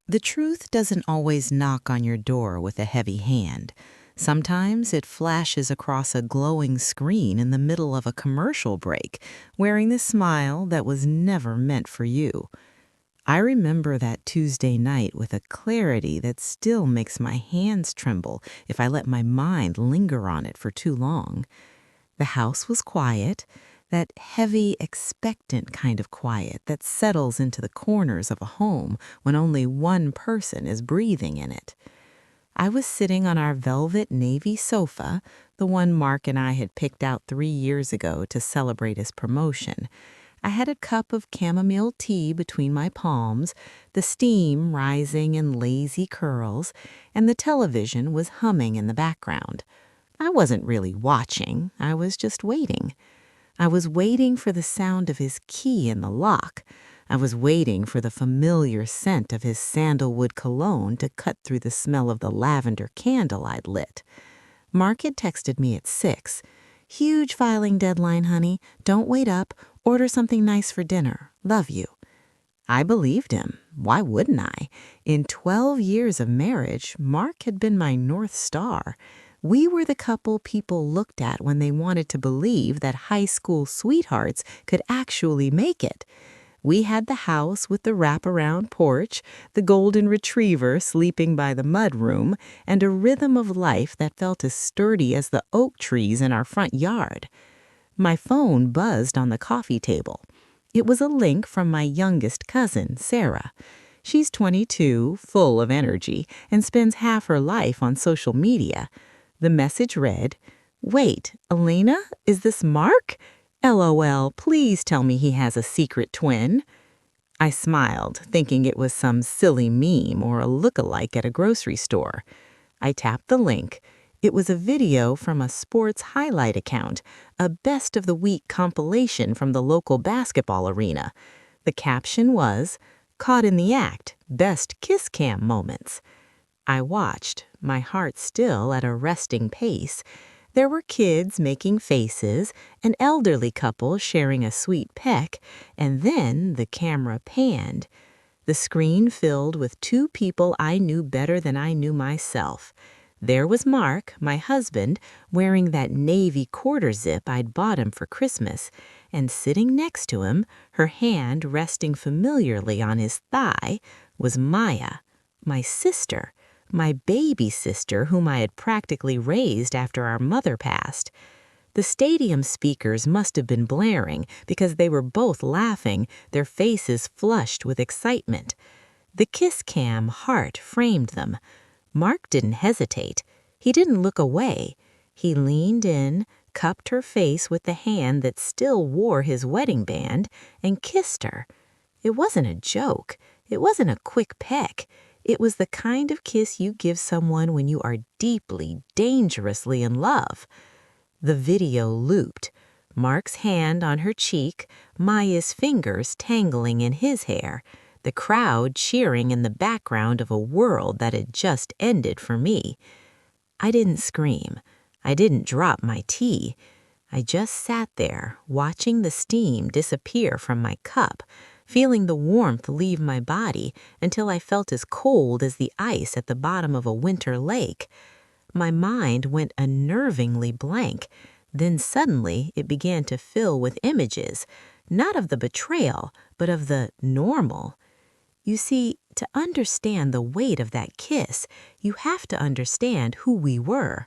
The truth doesn't always knock on your door with a heavy hand. Sometimes it flashes across a glowing screen in the middle of a commercial break, wearing the smile that was never meant for you. I remember that Tuesday night with a clarity that still makes my hands tremble if I let my mind linger on it for too long. The house was quiet, that heavy, expectant kind of quiet that settles into the corners of a home when only one person is breathing in it. I was sitting on our velvet navy sofa, the one Mark and I had picked out 3 years ago to celebrate his promotion. I had a cup of chamomile tea between my palms, the steam rising in lazy curls, and the television was humming in the background. I wasn't really watching, I was just waiting. I was waiting for the sound of his key in the lock. I was waiting for the familiar scent of his sandalwood cologne to cut through the smell of the lavender candle I'd lit. Mark had texted me at 6. "Huge filing deadline, honey. Don't wait up. Order something nice for dinner. Love you." I believed him. Why wouldn't I? In 12 years of marriage, Mark had been my North Star. We were the couple people looked at when they wanted to believe that high school sweethearts could actually make it. We had the house with the wraparound porch, the golden retriever sleeping by the mudroom, and a rhythm of life that felt as sturdy as the oak trees in our front yard. My phone buzzed on the coffee table. It was a link from my youngest cousin, Sarah. She's 22, full of energy, and spends half her life on social media. The message read, "Wait, Elena, is this Mark? LOL, please tell me he has a secret twin." I smiled, thinking it was some silly meme or a look-alike at a grocery store. I tapped the link. It was a video from a sports highlight account, a best-of-the-week compilation from the local basketball arena. The caption was, "Caught in the act, best kiss cam moments." I watched, my heart still at a resting pace. There were kids making faces, an elderly couple sharing a sweet peck, and then the camera panned. The screen filled with two people I knew better than I knew myself. There was Mark, my husband, wearing that navy quarter zip I'd bought him for Christmas, and sitting next to him, her hand resting familiarly on his thigh, was Maya, my sister. My baby sister, whom I had practically raised after our mother passed. The stadium speakers must have been blaring because they were both laughing, their faces flushed with excitement. The kiss cam heart framed them. Mark didn't hesitate. He didn't look away. He leaned in, cupped her face with the hand that still wore his wedding band, and kissed her. It wasn't a joke. It wasn't a quick peck. It was the kind of kiss you give someone when you are deeply, dangerously in love. The video looped. Mark's hand on her cheek, Maya's fingers tangling in his hair, the crowd cheering in the background of a world that had just ended for me. I didn't scream. I didn't drop my tea. I just sat there, watching the steam disappear from my cup, feeling the warmth leave my body until I felt as cold as the ice at the bottom of a winter lake. My mind went unnervingly blank. Then suddenly it began to fill with images, not of the betrayal, but of the normal. You see, to understand the weight of that kiss, you have to understand who we were.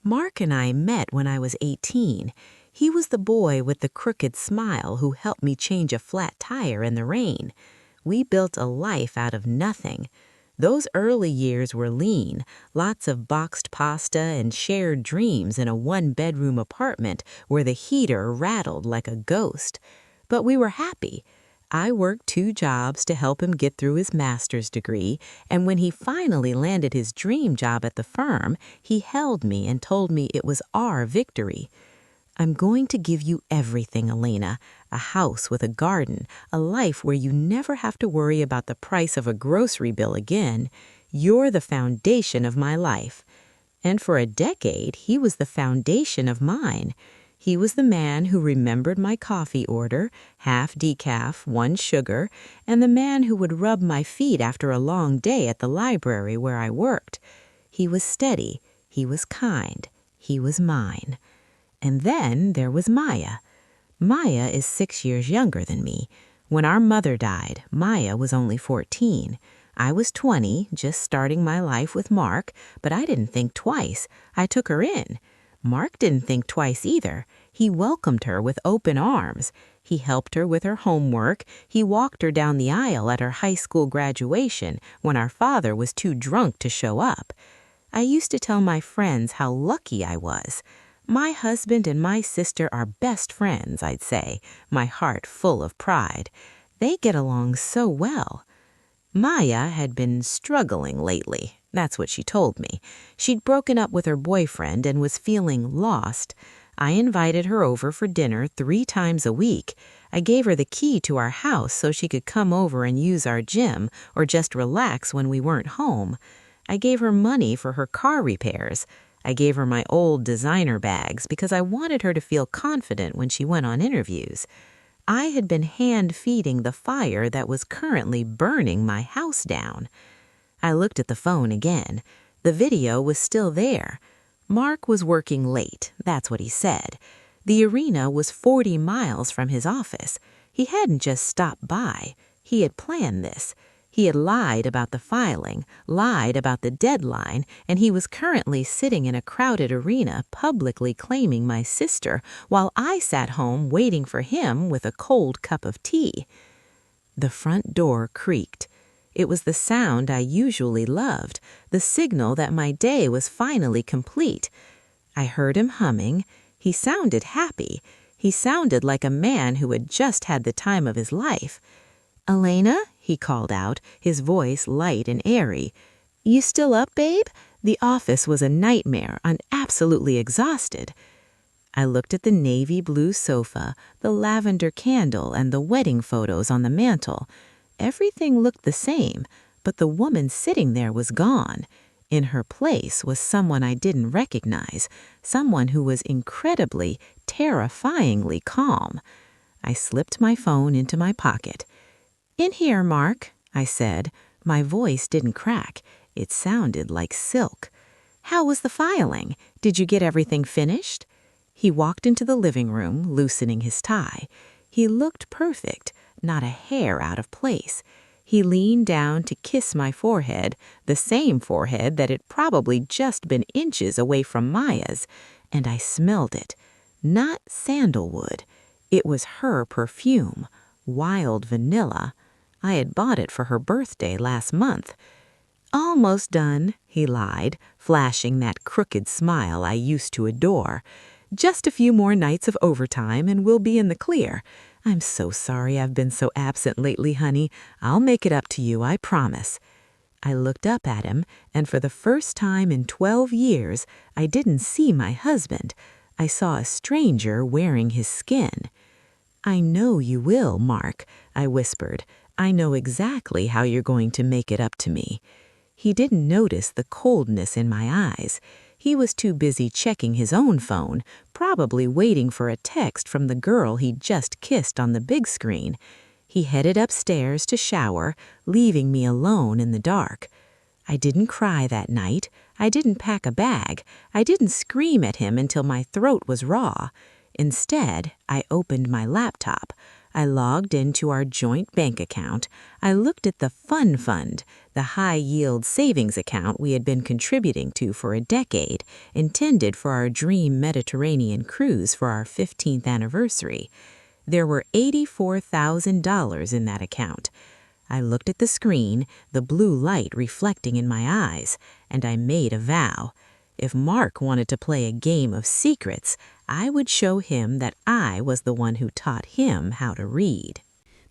Mark and I met when I was 18. He was the boy with the crooked smile who helped me change a flat tire in the rain. We built a life out of nothing. Those early years were lean, lots of boxed pasta and shared dreams in a one-bedroom apartment where the heater rattled like a ghost. But we were happy. I worked 2 jobs to help him get through his master's degree, and when he finally landed his dream job at the firm, he held me and told me it was our victory. "I'm going to give you everything, Elena. A house with a garden, a life where you never have to worry about the price of a grocery bill again. You're the foundation of my life." And for a decade, he was the foundation of mine. He was the man who remembered my coffee order, half decaf, 1 sugar, and the man who would rub my feet after a long day at the library where I worked. He was steady. He was kind. He was mine. And then there was Maya. Maya is 6 years younger than me. When our mother died, Maya was only 14. I was 20, just starting my life with Mark, but I didn't think twice. I took her in. Mark didn't think twice either. He welcomed her with open arms. He helped her with her homework. He walked her down the aisle at her high school graduation when our father was too drunk to show up. I used to tell my friends how lucky I was. My husband and my sister are best friends, I'd say, my heart full of pride. They get along so well. Maya had been struggling lately. That's what she told me. She'd broken up with her boyfriend and was feeling lost. I invited her over for dinner 3 times a week. I gave her the key to our house so she could come over and use our gym or just relax when we weren't home. I gave her money for her car repairs. I gave her my old designer bags because I wanted her to feel confident when she went on interviews. I had been hand-feeding the fire that was currently burning my house down. I looked at the phone again. The video was still there. Mark was working late, that's what he said. The arena was 40 miles from his office. He hadn't just stopped by. He had planned this. He had lied about the filing, lied about the deadline, and he was currently sitting in a crowded arena publicly claiming my sister while I sat home waiting for him with a cold cup of tea. The front door creaked. It was the sound I usually loved, the signal that my day was finally complete. I heard him humming. He sounded happy. He sounded like a man who had just had the time of his life. "Elena?" he called out, his voice light and airy. "You still up, babe?" The office was a nightmare. I'm absolutely exhausted. I looked at the navy blue sofa, the lavender candle, and the wedding photos on the mantel. Everything looked the same, but the woman sitting there was gone. In her place was someone I didn't recognize, someone who was incredibly, terrifyingly calm. I slipped my phone into my pocket. "In here, Mark," I said. My voice didn't crack. It sounded like silk. "How was the filing? Did you get everything finished?" He walked into the living room, loosening his tie. He looked perfect, not a hair out of place. He leaned down to kiss my forehead, the same forehead that had probably just been inches away from Maya's, and I smelled it. Not sandalwood. It was her perfume, wild vanilla. I had bought it for her birthday last month. "Almost done," he lied, flashing that crooked smile I used to adore. "Just a few more nights of overtime and we'll be in the clear. I'm so sorry I've been so absent lately, honey. I'll make it up to you, I promise." I looked up at him, and for the first time in 12 years, I didn't see my husband. I saw a stranger wearing his skin. "I know you will, Mark," I whispered. "I know exactly how you're going to make it up to me." He didn't notice the coldness in my eyes. He was too busy checking his own phone, probably waiting for a text from the girl he'd just kissed on the big screen. He headed upstairs to shower, leaving me alone in the dark. I didn't cry that night. I didn't pack a bag. I didn't scream at him until my throat was raw. Instead, I opened my laptop. I logged into our joint bank account. I looked at the Fun Fund, the high-yield savings account we had been contributing to for a decade, intended for our dream Mediterranean cruise for our 15th anniversary. There were $84,000 in that account. I looked at the screen, the blue light reflecting in my eyes, and I made a vow. If Mark wanted to play a game of secrets, I would show him that I was the one who taught him how to read.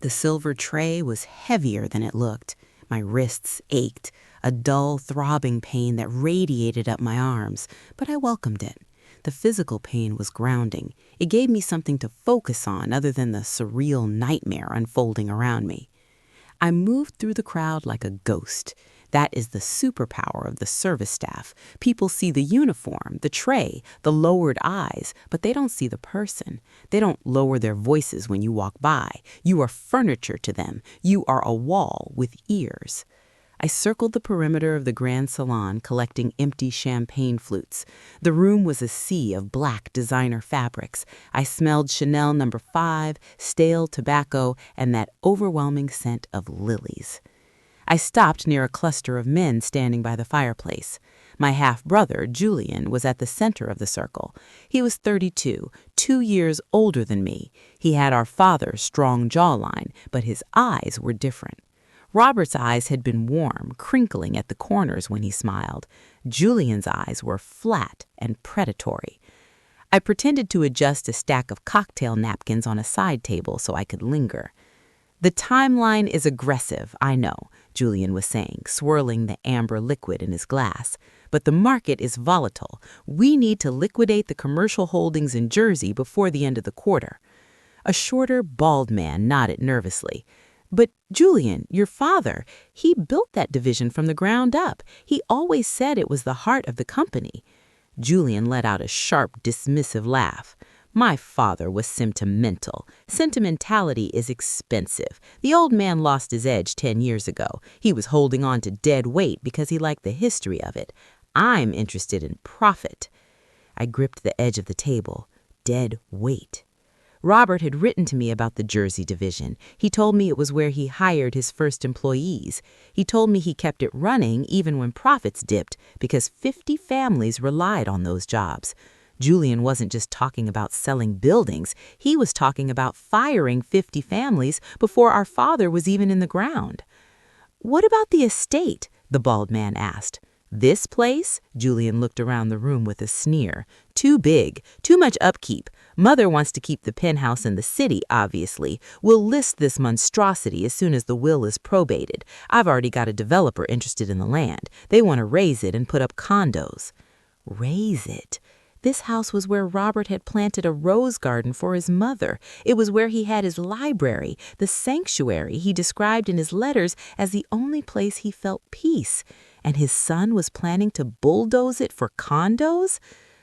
The silver tray was heavier than it looked. My wrists ached, a dull, throbbing pain that radiated up my arms, but I welcomed it. The physical pain was grounding. It gave me something to focus on other than the surreal nightmare unfolding around me. I moved through the crowd like a ghost. That is the superpower of the service staff. People see the uniform, the tray, the lowered eyes, but they don't see the person. They don't lower their voices when you walk by. You are furniture to them. You are a wall with ears. I circled the perimeter of the grand salon, collecting empty champagne flutes. The room was a sea of black designer fabrics. I smelled Chanel No. 5, stale tobacco, and that overwhelming scent of lilies. I stopped near a cluster of men standing by the fireplace. My half-brother, Julian, was at the center of the circle. He was 32, 2 years older than me. He had our father's strong jawline, but his eyes were different. Robert's eyes had been warm, crinkling at the corners when he smiled. Julian's eyes were flat and predatory. I pretended to adjust a stack of cocktail napkins on a side table so I could linger. "The timeline is aggressive, I know," Julian was saying, swirling the amber liquid in his glass. "But the market is volatile. We need to liquidate the commercial holdings in Jersey before the end of the quarter." A shorter, bald man nodded nervously. "But Julian, your father, he built that division from the ground up. He always said it was the heart of the company." Julian let out a sharp, dismissive laugh. "My father was sentimental. Sentimentality is expensive. The old man lost his edge 10 years ago. He was holding on to dead weight because he liked the history of it. I'm interested in profit." I gripped the edge of the table. Dead weight. Robert had written to me about the Jersey division. He told me it was where he hired his first employees. He told me he kept it running even when profits dipped because 50 families relied on those jobs. Julian wasn't just talking about selling buildings. He was talking about firing 50 families before our father was even in the ground. "What about the estate?" the bald man asked. "This place?" Julian looked around the room with a sneer. "Too big, too much upkeep. Mother wants to keep the penthouse in the city, obviously. We'll list this monstrosity as soon as the will is probated. I've already got a developer interested in the land. They want to raise it and put up condos." Raise it? This house was where Robert had planted a rose garden for his mother. It was where he had his library, the sanctuary he described in his letters as the only place he felt peace. And his son was planning to bulldoze it for condos?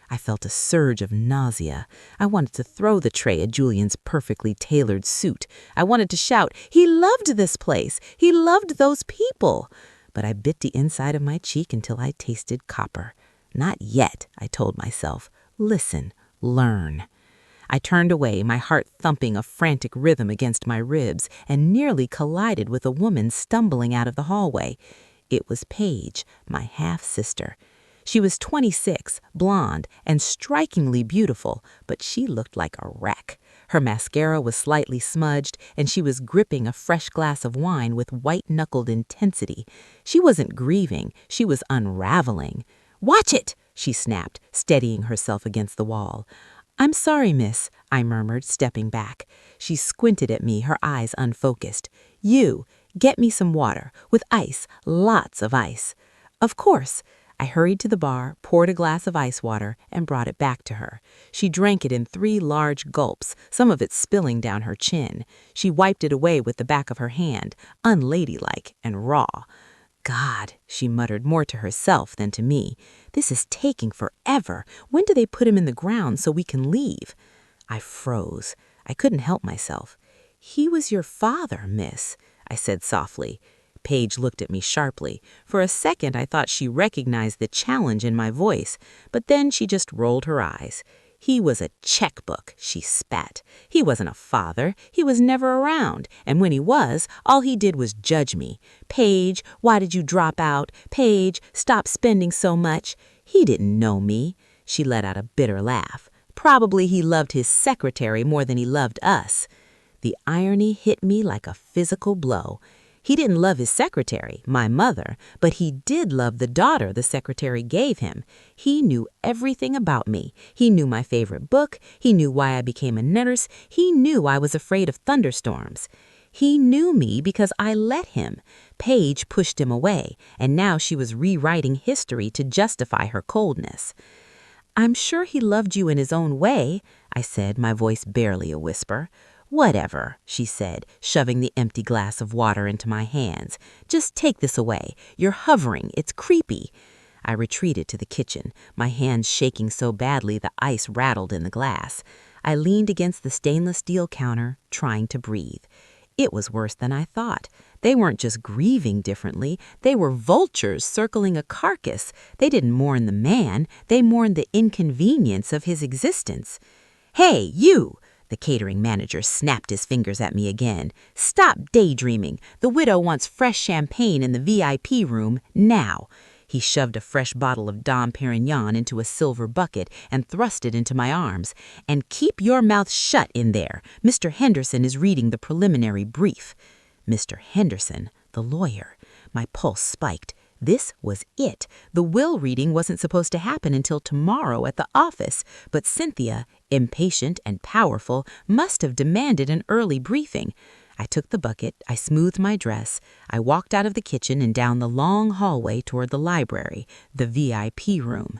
I felt a surge of nausea. I wanted to throw the tray at Julian's perfectly tailored suit. I wanted to shout, "He loved this place. He loved those people." But I bit the inside of my cheek until I tasted copper. "Not yet," I told myself. "Listen, learn." I turned away, my heart thumping a frantic rhythm against my ribs, and nearly collided with a woman stumbling out of the hallway. It was Paige, my half-sister. She was 26, blonde, and strikingly beautiful, but she looked like a wreck. Her mascara was slightly smudged, and she was gripping a fresh glass of wine with white-knuckled intensity. She wasn't grieving, she was unraveling. "Watch it!" she snapped, steadying herself against the wall. "I'm sorry, miss," I murmured, stepping back. She squinted at me, her eyes unfocused. "You, get me some water, with ice, lots of ice." "Of course." I hurried to the bar, poured a glass of ice water, and brought it back to her. She drank it in 3 large gulps, some of it spilling down her chin. She wiped it away with the back of her hand, unladylike and raw. "God," she muttered more to herself than to me. "This is taking forever. When do they put him in the ground so we can leave?" I froze. I couldn't help myself. "He was your father, miss," I said softly. Paige looked at me sharply. For a second, I thought she recognized the challenge in my voice, but then she just rolled her eyes. "He was a checkbook," she spat. "He wasn't a father. He was never around. And when he was, all he did was judge me. 'Paige, why did you drop out? Paige, stop spending so much.' He didn't know me." She let out a bitter laugh. "Probably he loved his secretary more than he loved us." The irony hit me like a physical blow. He didn't love his secretary, my mother, but he did love the daughter the secretary gave him. He knew everything about me. He knew my favorite book. He knew why I became a nurse. He knew I was afraid of thunderstorms. He knew me because I let him. Paige pushed him away, and now she was rewriting history to justify her coldness. "I'm sure he loved you in his own way," I said, my voice barely a whisper. "Whatever," she said, shoving the empty glass of water into my hands. "Just take this away. You're hovering. It's creepy." I retreated to the kitchen, my hands shaking so badly the ice rattled in the glass. I leaned against the stainless steel counter, trying to breathe. It was worse than I thought. They weren't just grieving differently. They were vultures circling a carcass. They didn't mourn the man. They mourned the inconvenience of his existence. "Hey, you!" The catering manager snapped his fingers at me again. "Stop daydreaming. The widow wants fresh champagne in the VIP room now." He shoved a fresh bottle of Dom Perignon into a silver bucket and thrust it into my arms. "And keep your mouth shut in there. Mr. Henderson is reading the preliminary brief." Mr. Henderson, the lawyer. My pulse spiked. This was it. The will reading wasn't supposed to happen until tomorrow at the office, but Cynthia, impatient and powerful, must have demanded an early briefing. I took the bucket, I smoothed my dress, I walked out of the kitchen and down the long hallway toward the library, the VIP room.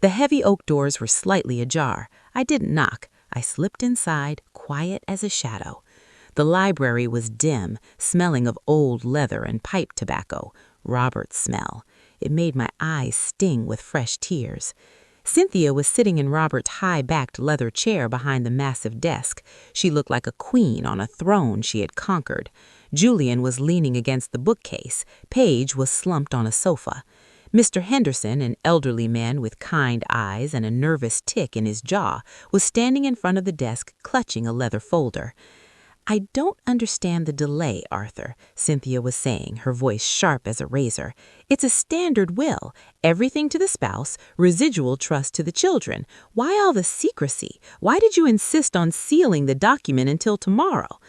The heavy oak doors were slightly ajar. I didn't knock. I slipped inside, quiet as a shadow. The library was dim, smelling of old leather and pipe tobacco. Robert's smell. It made my eyes sting with fresh tears. Cynthia was sitting in Robert's high-backed leather chair behind the massive desk. She looked like a queen on a throne she had conquered. Julian was leaning against the bookcase. Paige was slumped on a sofa. Mr. Henderson, an elderly man with kind eyes and a nervous tick in his jaw, was standing in front of the desk clutching a leather folder. "I don't understand the delay, Arthur," Cynthia was saying, her voice sharp as a razor. "It's a standard will. Everything to the spouse, residual trust to the children. Why all the secrecy? Why did you insist on sealing the document until tomorrow?"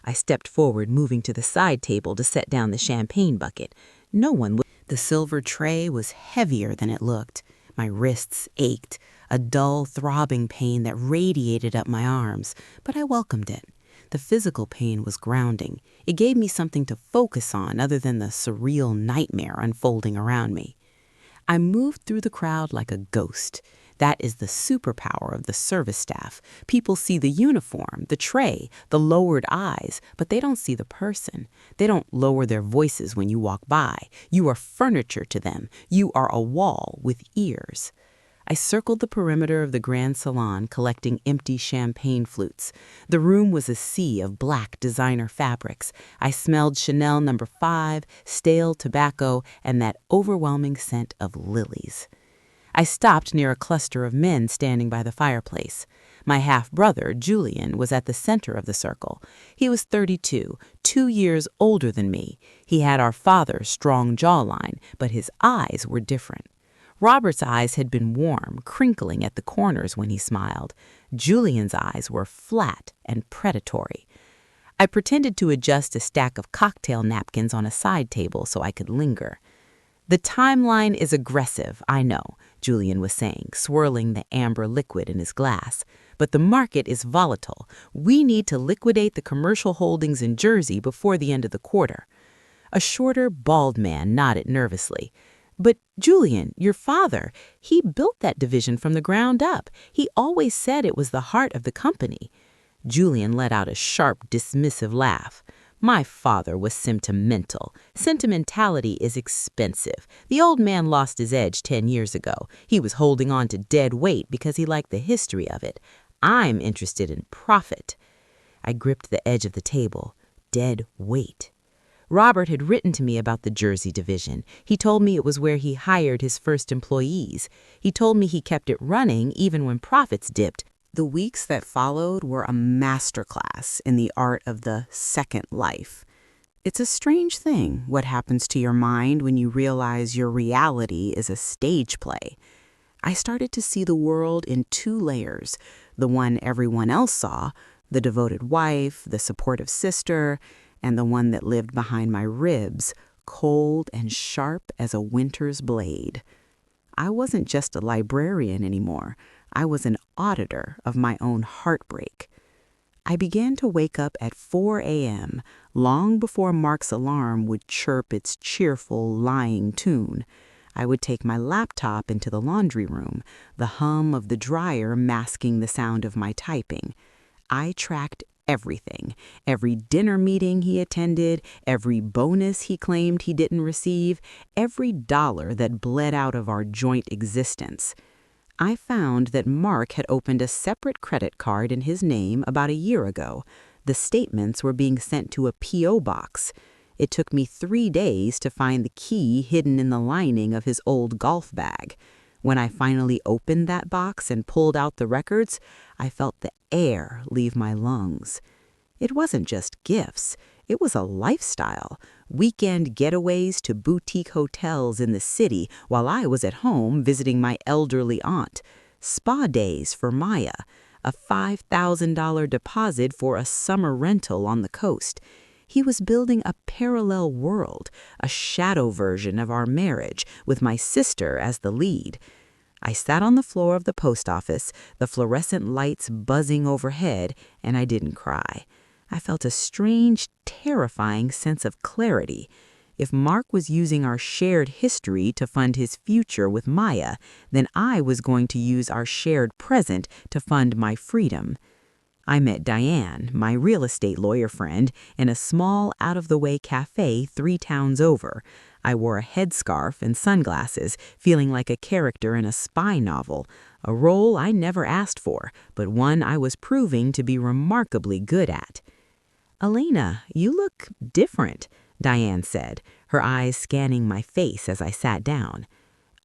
I stepped forward, moving to the side table to set down the champagne bucket. No one would. The silver tray was heavier than it looked. My wrists ached, a dull, throbbing pain that radiated up my arms, but I welcomed it. The physical pain was grounding. It gave me something to focus on other than the surreal nightmare unfolding around me. I moved through the crowd like a ghost. That is the superpower of the service staff. People see the uniform, the tray, the lowered eyes, but they don't see the person. They don't lower their voices when you walk by. You are furniture to them. You are a wall with ears. I circled the perimeter of the grand salon, collecting empty champagne flutes. The room was a sea of black designer fabrics. I smelled Chanel No. 5, stale tobacco, and that overwhelming scent of lilies. I stopped near a cluster of men standing by the fireplace. My half-brother, Julian, was at the center of the circle. He was 32, 2 years older than me. He had our father's strong jawline, but his eyes were different. Robert's eyes had been warm, crinkling at the corners when he smiled. Julian's eyes were flat and predatory. I pretended to adjust a stack of cocktail napkins on a side table so I could linger. "The timeline is aggressive, I know," Julian was saying, swirling the amber liquid in his glass. "But the market is volatile. We need to liquidate the commercial holdings in Jersey before the end of the quarter." A shorter, bald man nodded nervously. "But Julian, your father, he built that division from the ground up. He always said it was the heart of the company." Julian let out a sharp, dismissive laugh. "My father was sentimental. Sentimentality is expensive. The old man lost his edge 10 years ago. He was holding on to dead weight because he liked the history of it. I'm interested in profit." I gripped the edge of the table. Dead weight. Robert had written to me about the Jersey division. He told me it was where he hired his first employees. He told me he kept it running even when profits dipped. The weeks that followed were a masterclass in the art of the second life. It's a strange thing what happens to your mind when you realize your reality is a stage play. I started to see the world in 2 layers, the one everyone else saw, the devoted wife, the supportive sister, and the one that lived behind my ribs, cold and sharp as a winter's blade. I wasn't just a librarian anymore. I was an auditor of my own heartbreak. I began to wake up at 4 a.m., long before Mark's alarm would chirp its cheerful, lying tune. I would take my laptop into the laundry room, the hum of the dryer masking the sound of my typing. I tracked everything. Every dinner meeting he attended, every bonus he claimed he didn't receive, every dollar that bled out of our joint existence. I found that Mark had opened a separate credit card in his name about a year ago. The statements were being sent to a P.O. box. It took me 3 days to find the key hidden in the lining of his old golf bag. When I finally opened that box and pulled out the records, I felt the air leave my lungs. It wasn't just gifts. It was a lifestyle. Weekend getaways to boutique hotels in the city while I was at home visiting my elderly aunt. Spa days for Maya. A $5,000 deposit for a summer rental on the coast. He was building a parallel world, a shadow version of our marriage, with my sister as the lead. I sat on the floor of the post office, the fluorescent lights buzzing overhead, and I didn't cry. I felt a strange, terrifying sense of clarity. If Mark was using our shared history to fund his future with Maya, then I was going to use our shared present to fund my freedom. I met Diane, my real estate lawyer friend, in a small, out-of-the-way cafe 3 towns over. I wore a headscarf and sunglasses, feeling like a character in a spy novel, a role I never asked for, but one I was proving to be remarkably good at. "Elena, you look different," Diane said, her eyes scanning my face as I sat down.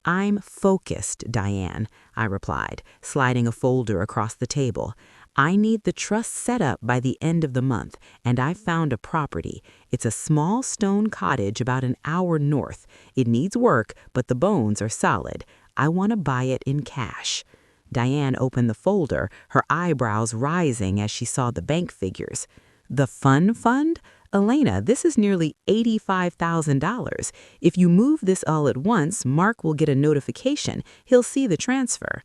"I'm focused, Diane," I replied, sliding a folder across the table. "I need the trust set up by the end of the month, and I found a property. It's a small stone cottage about an hour north. It needs work, but the bones are solid. I want to buy it in cash." Diane opened the folder, her eyebrows rising as she saw the bank figures. "The fund? Elena, this is nearly $85,000. If you move this all at once, Mark will get a notification. He'll see the transfer."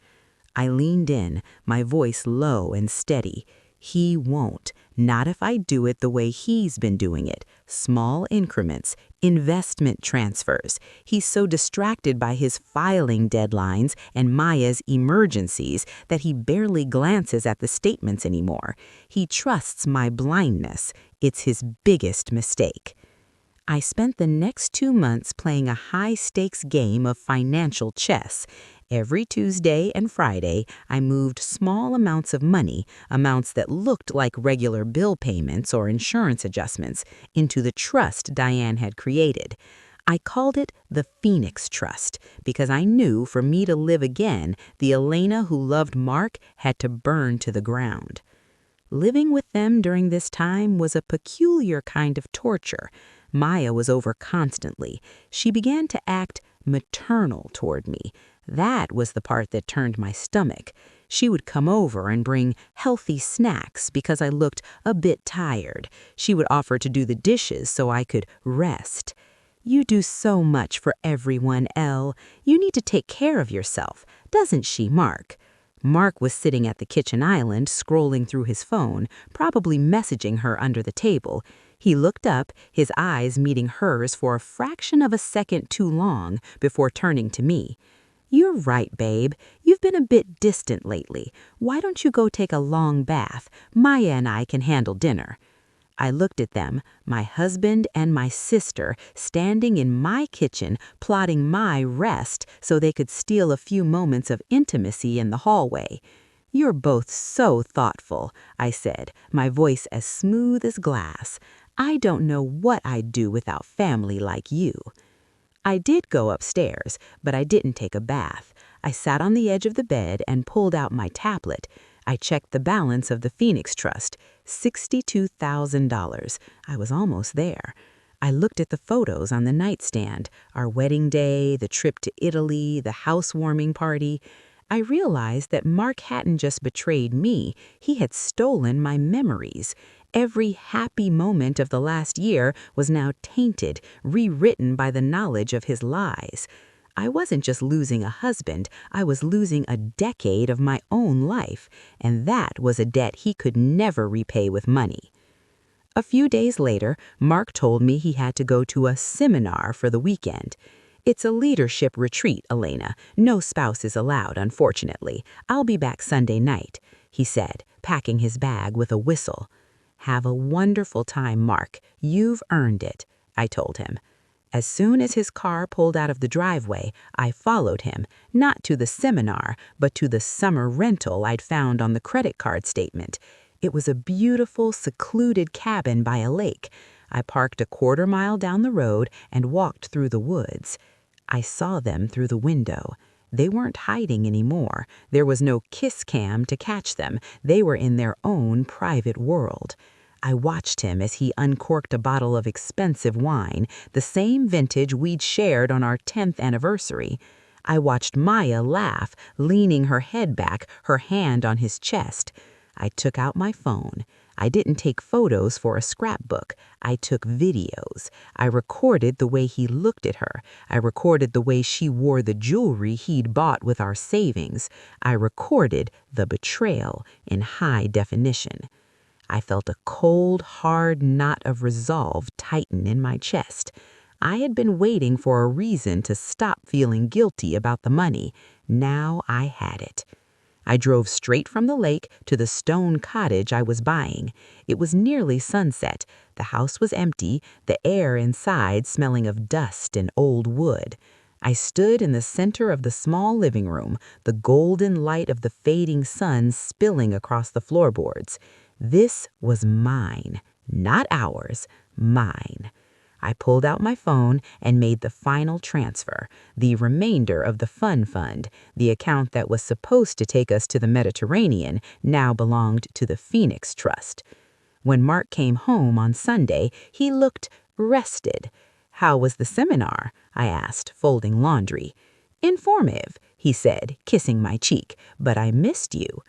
I leaned in, my voice low and steady. "He won't. Not if I do it the way he's been doing it. Small increments, investment transfers. He's so distracted by his filing deadlines and Maya's emergencies that he barely glances at the statements anymore. He trusts my blindness. It's his biggest mistake." I spent the next 2 months playing a high-stakes game of financial chess. Every Tuesday and Friday, I moved small amounts of money, amounts that looked like regular bill payments or insurance adjustments, into the trust Diane had created. I called it the Phoenix Trust because I knew for me to live again, the Elena who loved Mark had to burn to the ground. Living with them during this time was a peculiar kind of torture. Maya was over constantly. She began to act maternal toward me. That was the part that turned my stomach. She would come over and bring healthy snacks because I looked a bit tired. She would offer to do the dishes so I could rest. "You do so much for everyone, Elle. You need to take care of yourself, doesn't she, Mark?" Mark was sitting at the kitchen island, scrolling through his phone, probably messaging her under the table. He looked up, his eyes meeting hers for a fraction of a second too long before turning to me. "You're right, babe. You've been a bit distant lately. Why don't you go take a long bath? Maya and I can handle dinner." I looked at them, my husband and my sister, standing in my kitchen, plotting my rest so they could steal a few moments of intimacy in the hallway. "You're both so thoughtful," I said, my voice as smooth as glass. "I don't know what I'd do without family like you." I did go upstairs, but I didn't take a bath. I sat on the edge of the bed and pulled out my tablet. I checked the balance of the Phoenix Trust, $62,000. I was almost there. I looked at the photos on the nightstand, our wedding day, the trip to Italy, the housewarming party. I realized that Mark hadn't just betrayed me, he had stolen my memories. Every happy moment of the last year was now tainted, rewritten by the knowledge of his lies. I wasn't just losing a husband, I was losing a decade of my own life, and that was a debt he could never repay with money. A few days later, Mark told me he had to go to a seminar for the weekend. "It's a leadership retreat, Elena. No spouses allowed, unfortunately. I'll be back Sunday night," he said, packing his bag with a whistle. "Have a wonderful time, Mark. You've earned it," I told him. As soon as his car pulled out of the driveway, I followed him, not to the seminar, but to the summer rental I'd found on the credit card statement. It was a beautiful, secluded cabin by a lake. I parked a quarter-mile down the road and walked through the woods. I saw them through the window. They weren't hiding anymore. There was no kiss cam to catch them. They were in their own private world. I watched him as he uncorked a bottle of expensive wine, the same vintage we'd shared on our 10th anniversary. I watched Maya laugh, leaning her head back, her hand on his chest. I took out my phone. I didn't take photos for a scrapbook. I took videos. I recorded the way he looked at her. I recorded the way she wore the jewelry he'd bought with our savings. I recorded the betrayal in high definition. I felt a cold, hard knot of resolve tighten in my chest. I had been waiting for a reason to stop feeling guilty about the money. Now I had it. I drove straight from the lake to the stone cottage I was buying. It was nearly sunset. The house was empty, the air inside smelling of dust and old wood. I stood in the center of the small living room, the golden light of the fading sun spilling across the floorboards. This was mine, not ours, mine. I pulled out my phone and made the final transfer, the remainder of the fun fund. The account that was supposed to take us to the Mediterranean now belonged to the Phoenix Trust. When Mark came home on Sunday, he looked rested. "How was the seminar?" I asked, folding laundry. "Informative," he said, kissing my cheek, "but I missed you."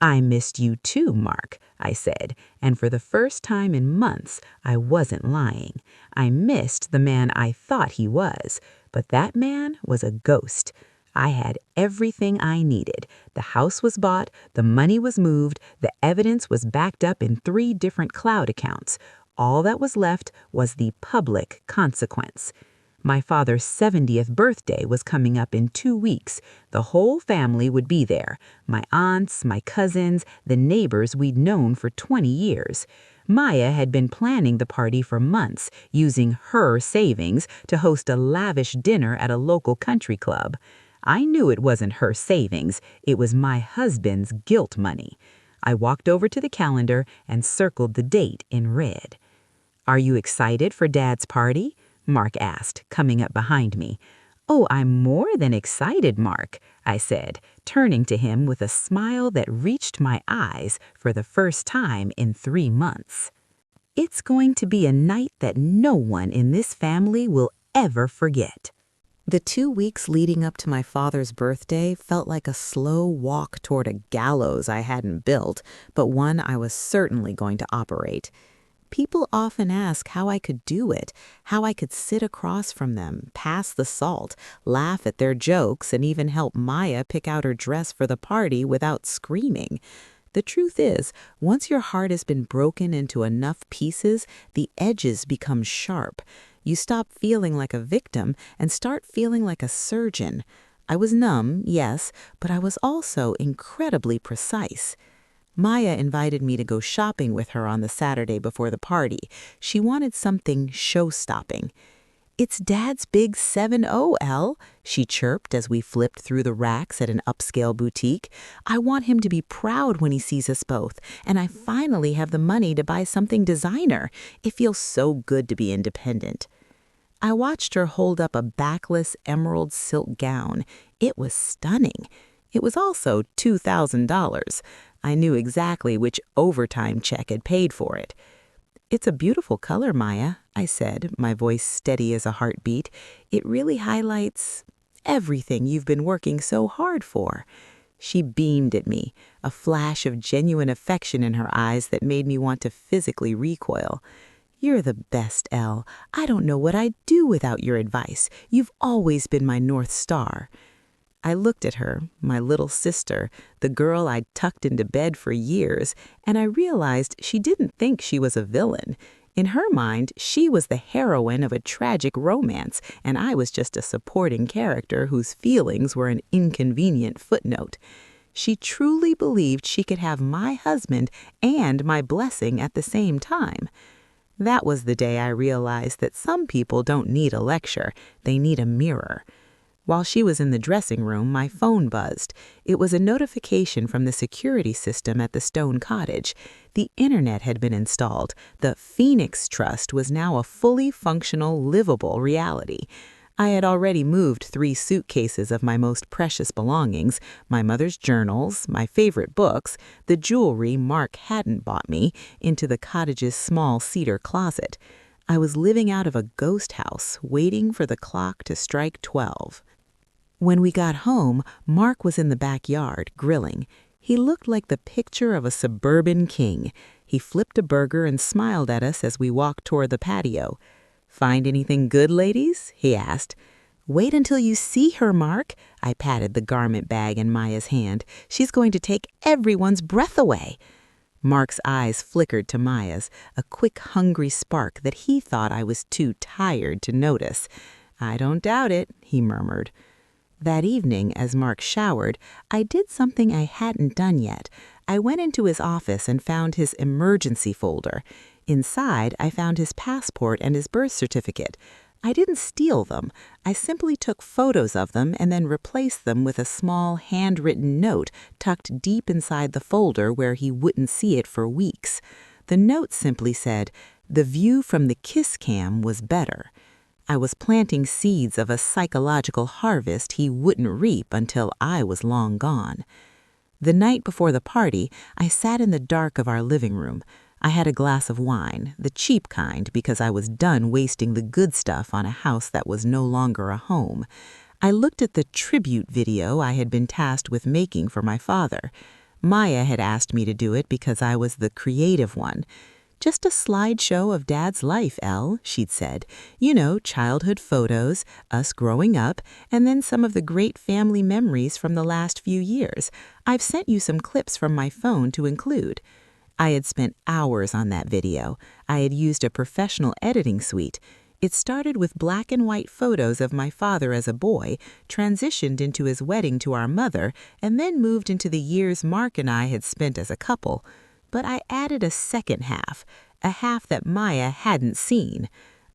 "I missed you too, Mark," I said, and for the first time in months, I wasn't lying. I missed the man I thought he was, but that man was a ghost. I had everything I needed. The house was bought, the money was moved, the evidence was backed up in 3 different cloud accounts. All that was left was the public consequence. My father's 70th birthday was coming up in 2 weeks. The whole family would be there. My aunts, my cousins, the neighbors we'd known for 20 years. Maya had been planning the party for months, using her savings to host a lavish dinner at a local country club. I knew it wasn't her savings. It was my husband's guilt money. I walked over to the calendar and circled the date in red. "Are you excited for Dad's party?" Mark asked, coming up behind me. "Oh, I'm more than excited, Mark," I said, turning to him with a smile that reached my eyes for the first time in 3 months. "It's going to be a night that no one in this family will ever forget." The 2 weeks leading up to my father's birthday felt like a slow walk toward a gallows I hadn't built, but one I was certainly going to operate. People often ask how I could do it, how I could sit across from them, pass the salt, laugh at their jokes, and even help Maya pick out her dress for the party without screaming. The truth is, once your heart has been broken into enough pieces, the edges become sharp. You stop feeling like a victim and start feeling like a surgeon. I was numb, yes, but I was also incredibly precise. Maya invited me to go shopping with her on the Saturday before the party. She wanted something show-stopping. "It's Dad's big 7-0, Elle," she chirped as we flipped through the racks at an upscale boutique. "I want him to be proud when he sees us both, and I finally have the money to buy something designer. It feels so good to be independent." I watched her hold up a backless emerald silk gown. It was stunning. It was also $2,000. I knew exactly which overtime check had paid for it. "It's a beautiful color, Maya," I said, my voice steady as a heartbeat. "It really highlights everything you've been working so hard for." She beamed at me, a flash of genuine affection in her eyes that made me want to physically recoil. "You're the best, Elle. I don't know what I'd do without your advice. You've always been my North Star." I looked at her, my little sister, the girl I'd tucked into bed for years, and I realized she didn't think she was a villain. In her mind, she was the heroine of a tragic romance, and I was just a supporting character whose feelings were an inconvenient footnote. She truly believed she could have my husband and my blessing at the same time. That was the day I realized that some people don't need a lecture, they need a mirror. While she was in the dressing room, my phone buzzed. It was a notification from the security system at the Stone Cottage. The internet had been installed. The Phoenix Trust was now a fully functional, livable reality. I had already moved 3 suitcases of my most precious belongings, my mother's journals, my favorite books, the jewelry Mark hadn't bought me, into the cottage's small cedar closet. I was living out of a ghost house, waiting for the clock to strike 12. When we got home, Mark was in the backyard, grilling. He looked like the picture of a suburban king. He flipped a burger and smiled at us as we walked toward the patio. "Find anything good, ladies?" he asked. "Wait until you see her, Mark." I patted the garment bag in Maya's hand. "She's going to take everyone's breath away." Mark's eyes flickered to Maya's, a quick, hungry spark that he thought I was too tired to notice. "I don't doubt it," he murmured. That evening, as Mark showered, I did something I hadn't done yet. I went into his office and found his emergency folder. Inside, I found his passport and his birth certificate. I didn't steal them. I simply took photos of them and then replaced them with a small handwritten note tucked deep inside the folder where he wouldn't see it for weeks. The note simply said, "The view from the kiss cam was better." I was planting seeds of a psychological harvest he wouldn't reap until I was long gone. The night before the party, I sat in the dark of our living room. I had a glass of wine, the cheap kind, because I was done wasting the good stuff on a house that was no longer a home. I looked at the tribute video I had been tasked with making for my father. Maya had asked me to do it because I was the creative one. "Just a slideshow of Dad's life, Elle," she'd said. "You know, childhood photos, us growing up, and then some of the great family memories from the last few years. I've sent you some clips from my phone to include." I had spent hours on that video. I had used a professional editing suite. It started with black and white photos of my father as a boy, transitioned into his wedding to our mother, and then moved into the years Mark and I had spent as a couple. But I added a second half, a half that Maya hadn't seen.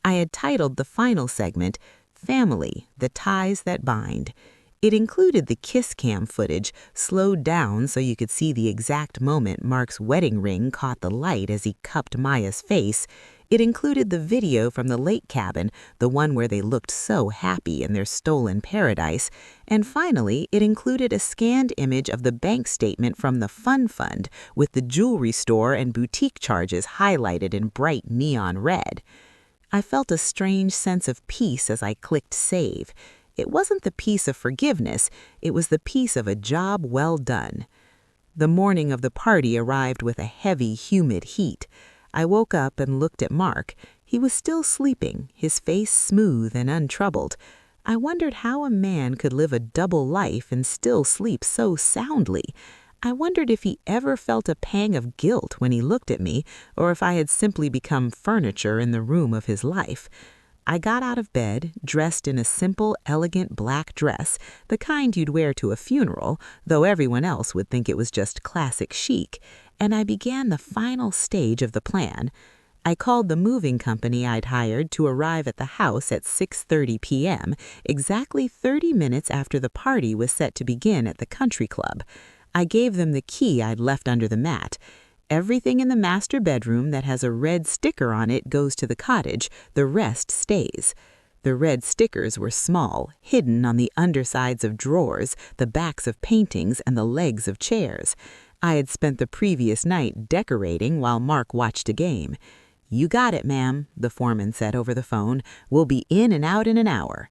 I had titled the final segment, "Family, the Ties That Bind." It included the kiss cam footage, slowed down so you could see the exact moment Mark's wedding ring caught the light as he cupped Maya's face. It included the video from the lake cabin, the one where they looked so happy in their stolen paradise. And finally, it included a scanned image of the bank statement from the Fun Fund, with the jewelry store and boutique charges highlighted in bright neon red. I felt a strange sense of peace as I clicked save. It wasn't the peace of forgiveness, it was the peace of a job well done. The morning of the party arrived with a heavy, humid heat. I woke up and looked at Mark. He was still sleeping, his face smooth and untroubled. I wondered how a man could live a double life and still sleep so soundly. I wondered if he ever felt a pang of guilt when he looked at me, or if I had simply become furniture in the room of his life. I got out of bed, dressed in a simple, elegant black dress, the kind you'd wear to a funeral, though everyone else would think it was just classic chic, and I began the final stage of the plan. I called the moving company I'd hired to arrive at the house at 6:30 p.m., exactly 30 minutes after the party was set to begin at the country club. I gave them the key I'd left under the mat. "Everything in the master bedroom that has a red sticker on it goes to the cottage, the rest stays." The red stickers were small, hidden on the undersides of drawers, the backs of paintings, and the legs of chairs. I had spent the previous night decorating while Mark watched a game. "You got it, ma'am," the foreman said over the phone. "We'll be in and out in an hour."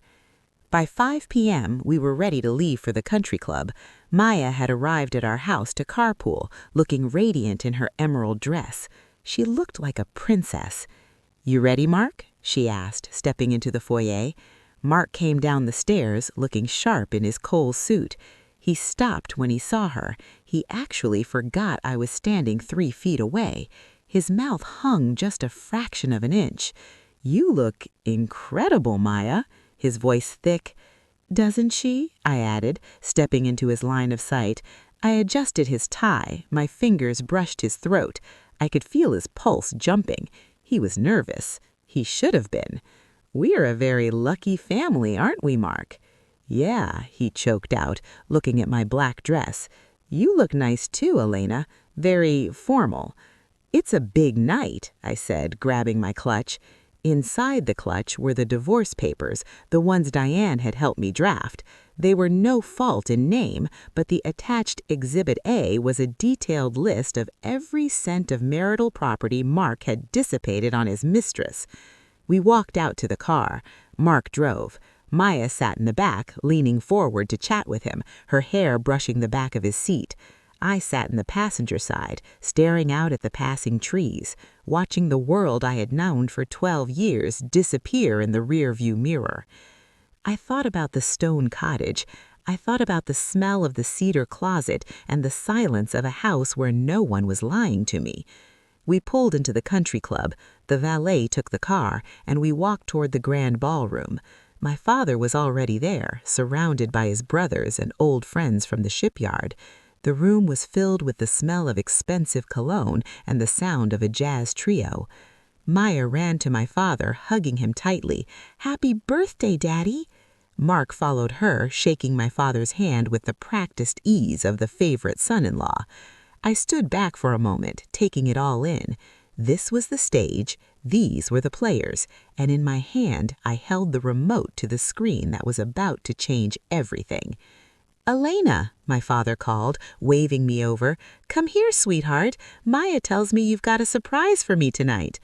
By 5 p.m., we were ready to leave for the country club. Maya had arrived at our house to carpool, looking radiant in her emerald dress. She looked like a princess. "You ready, Mark?" she asked, stepping into the foyer. Mark came down the stairs, looking sharp in his Cole suit. He stopped when he saw her. He actually forgot I was standing 3 feet away. His mouth hung just a fraction of an inch. "You look incredible, Maya," his voice thick. "Doesn't she?" I added, stepping into his line of sight. I adjusted his tie. My fingers brushed his throat. I could feel his pulse jumping. He was nervous. He should have been. "We're a very lucky family, aren't we, Mark?" "Yeah," he choked out, looking at my black dress. "You look nice too, Elena. Very formal." "It's a big night," I said, grabbing my clutch. Inside the clutch were the divorce papers, the ones Diane had helped me draft. They were no fault in name, but the attached Exhibit A was a detailed list of every cent of marital property Mark had dissipated on his mistress. We walked out to the car. Mark drove. Maya sat in the back, leaning forward to chat with him, her hair brushing the back of his seat. I sat in the passenger side, staring out at the passing trees, watching the world I had known for 12 years disappear in the rearview mirror. I thought about the stone cottage. I thought about the smell of the cedar closet and the silence of a house where no one was lying to me. We pulled into the country club. The valet took the car, and we walked toward the grand ballroom. My father was already there, surrounded by his brothers and old friends from the shipyard. The room was filled with the smell of expensive cologne and the sound of a jazz trio. Maya ran to my father, hugging him tightly. "Happy birthday, Daddy!" Mark followed her, shaking my father's hand with the practiced ease of the favorite son-in-law. I stood back for a moment, taking it all in. This was the stage, these were the players, and in my hand I held the remote to the screen that was about to change everything. "Elena," my father called, waving me over. "Come here, sweetheart. Maya tells me you've got a surprise for me tonight."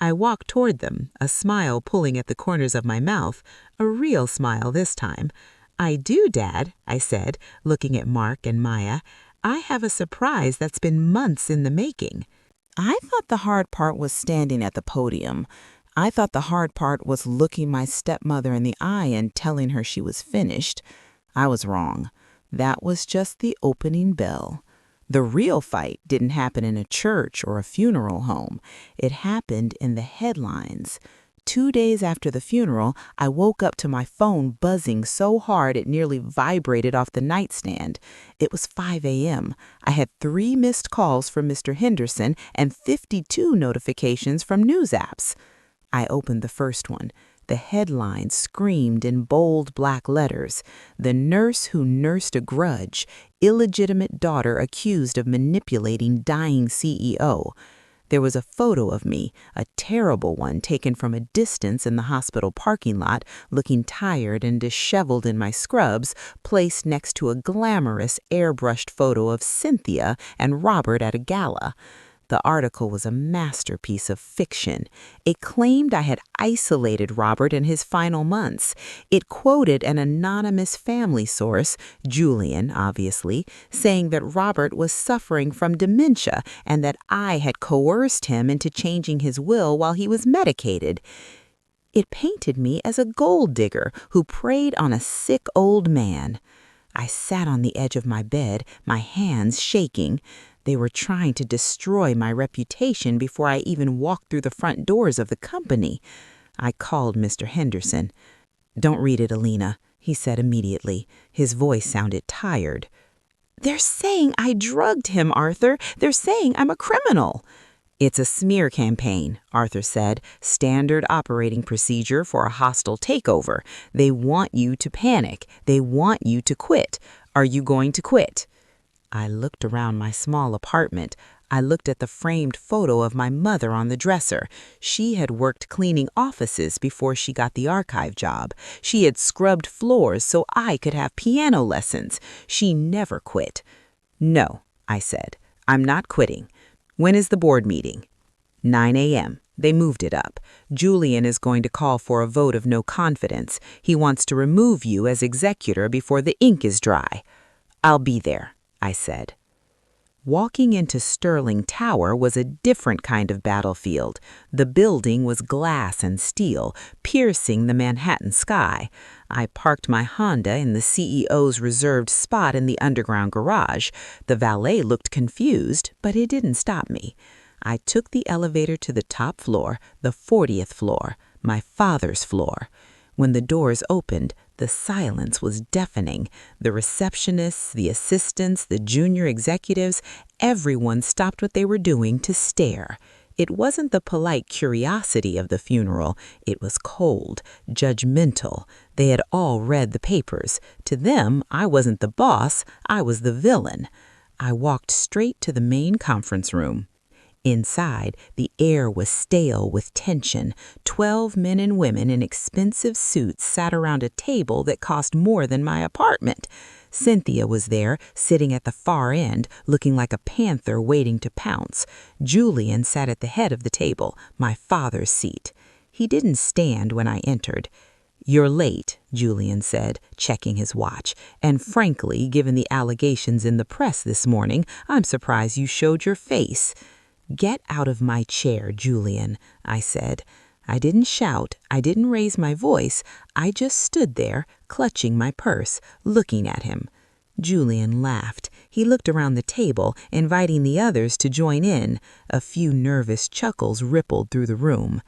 I walked toward them, a smile pulling at the corners of my mouth, a real smile this time. "I do, Dad," I said, looking at Mark and Maya. "I have a surprise that's been months in the making." I thought the hard part was standing at the podium. I thought the hard part was looking my stepmother in the eye and telling her she was finished. I was wrong. That was just the opening bell. The real fight didn't happen in a church or a funeral home. It happened in the headlines. 2 days after the funeral, I woke up to my phone buzzing so hard it nearly vibrated off the nightstand. It was 5 a.m. I had 3 missed calls from Mr. Henderson and 52 notifications from news apps. I opened the first one. The headline screamed in bold black letters, "The nurse who nursed a grudge, illegitimate daughter accused of manipulating dying CEO." There was a photo of me, a terrible one taken from a distance in the hospital parking lot, looking tired and disheveled in my scrubs, placed next to a glamorous airbrushed photo of Cynthia and Robert at a gala. The article was a masterpiece of fiction. It claimed I had isolated Robert in his final months. It quoted an anonymous family source, Julian, obviously, saying that Robert was suffering from dementia and that I had coerced him into changing his will while he was medicated. It painted me as a gold digger who preyed on a sick old man. I sat on the edge of my bed, my hands shaking. They were trying to destroy my reputation before I even walked through the front doors of the company. I called Mr. Henderson. "Don't read it, Elena," he said immediately. His voice sounded tired. "They're saying I drugged him, Arthur. They're saying I'm a criminal." "It's a smear campaign," Arthur said. "Standard operating procedure for a hostile takeover. They want you to panic. They want you to quit. Are you going to quit?" I looked around my small apartment. I looked at the framed photo of my mother on the dresser. She had worked cleaning offices before she got the archive job. She had scrubbed floors so I could have piano lessons. She never quit. "No," I said. "I'm not quitting. When is the board meeting?" 9 a.m. They moved it up. Julian is going to call for a vote of no confidence. He wants to remove you as executor before the ink is dry. "I'll be there," I said. Walking into Sterling Tower was a different kind of battlefield. The building was glass and steel, piercing the Manhattan sky. I parked my Honda in the CEO's reserved spot in the underground garage. The valet looked confused, but it didn't stop me. I took the elevator to the top floor, the 40th floor, my father's floor. When the doors opened, The silence was deafening. The receptionists, the assistants, the junior executives, everyone stopped what they were doing to stare. It wasn't the polite curiosity of the funeral. It was cold, judgmental. They had all read the papers. To them, I wasn't the boss, I was the villain. I walked straight to the main conference room. Inside, the air was stale with tension. 12 men and women in expensive suits sat around a table that cost more than my apartment. Cynthia was there, sitting at the far end, looking like a panther waiting to pounce. Julian sat at the head of the table, my father's seat. He didn't stand when I entered. "You're late," Julian said, checking his watch. "And frankly, given the allegations in the press this morning, I'm surprised you showed your face." "Get out of my chair, Julian," I said. I didn't shout, I didn't raise my voice, I just stood there, clutching my purse, looking at him. Julian laughed. He looked around the table, inviting the others to join in. A few nervous chuckles rippled through the room.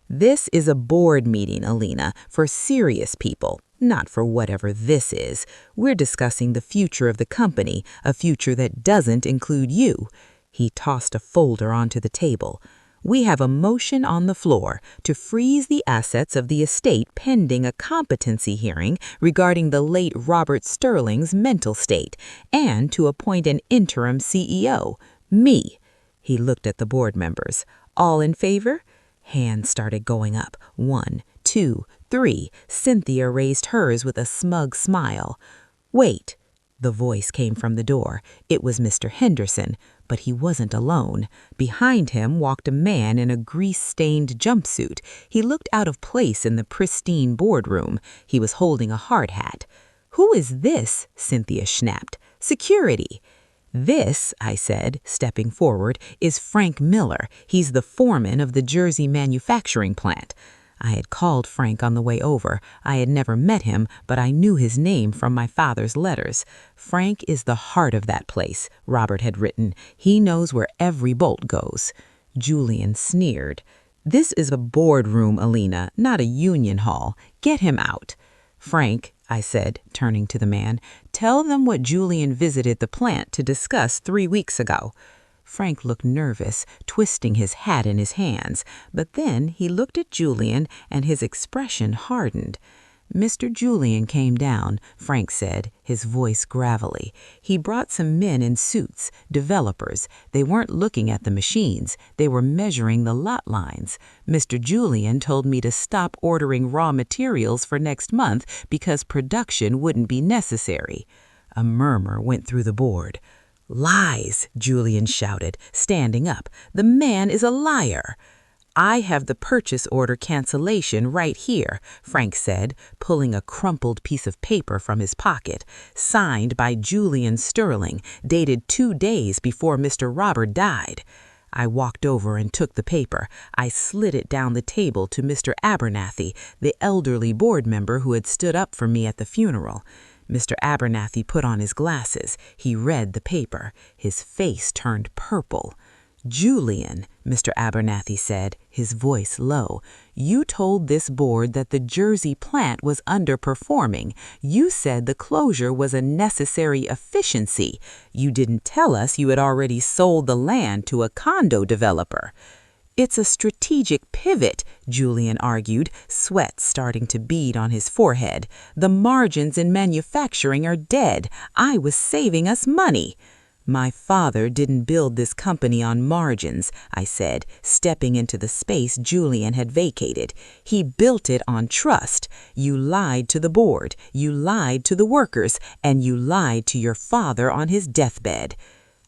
"This is a board meeting, Elena, for serious people, not for whatever this is. We're discussing the future of the company, a future that doesn't include you." He tossed a folder onto the table. "We have a motion on the floor to freeze the assets of the estate pending a competency hearing regarding the late Robert Sterling's mental state, and to appoint an interim CEO, me." He looked at the board members. "All in favor?" Hands started going up. 1, 2, 3. Cynthia raised hers with a smug smile. "Wait." The voice came from the door. It was Mr. Henderson, but he wasn't alone. Behind him walked a man in a grease-stained jumpsuit. He looked out of place in the pristine boardroom. He was holding a hard hat. "Who is this?" Cynthia snapped. "Security." "This," I said, stepping forward, "is Frank Miller. He's the foreman of the Jersey manufacturing plant." I had called Frank on the way over. I had never met him, but I knew his name from my father's letters. "Frank is the heart of that place," Robert had written. "He knows where every bolt goes." Julian sneered. "This is a boardroom, Elena, not a union hall. Get him out." "Frank," I said, turning to the man, "tell them what Julian visited the plant to discuss 3 weeks ago." Frank looked nervous, twisting his hat in his hands, but then he looked at Julian and his expression hardened. "Mr. Julian came down," Frank said, his voice gravelly. "He brought some men in suits, developers. They weren't looking at the machines. They were measuring the lot lines. Mr. Julian told me to stop ordering raw materials for next month because production wouldn't be necessary." A murmur went through the board. "Lies!" Julian shouted, standing up. "The man is a liar." "I have the purchase order cancellation right here," Frank said, pulling a crumpled piece of paper from his pocket, "signed by Julian Sterling, dated 2 days before Mr. Robert died." I walked over and took the paper. I slid it down the table to Mr. Abernathy, the elderly board member who had stood up for me at the funeral. Mr. Abernathy put on his glasses. He read the paper. His face turned purple. "Julian," Mr. Abernathy said, his voice low, "you told this board that the Jersey plant was underperforming. You said the closure was a necessary efficiency. You didn't tell us you had already sold the land to a condo developer." "It's a strategic pivot," Julian argued, sweat starting to bead on his forehead. "The margins in manufacturing are dead. I was saving us money." "My father didn't build this company on margins," I said, stepping into the space Julian had vacated. "He built it on trust. You lied to the board, you lied to the workers, and you lied to your father on his deathbed."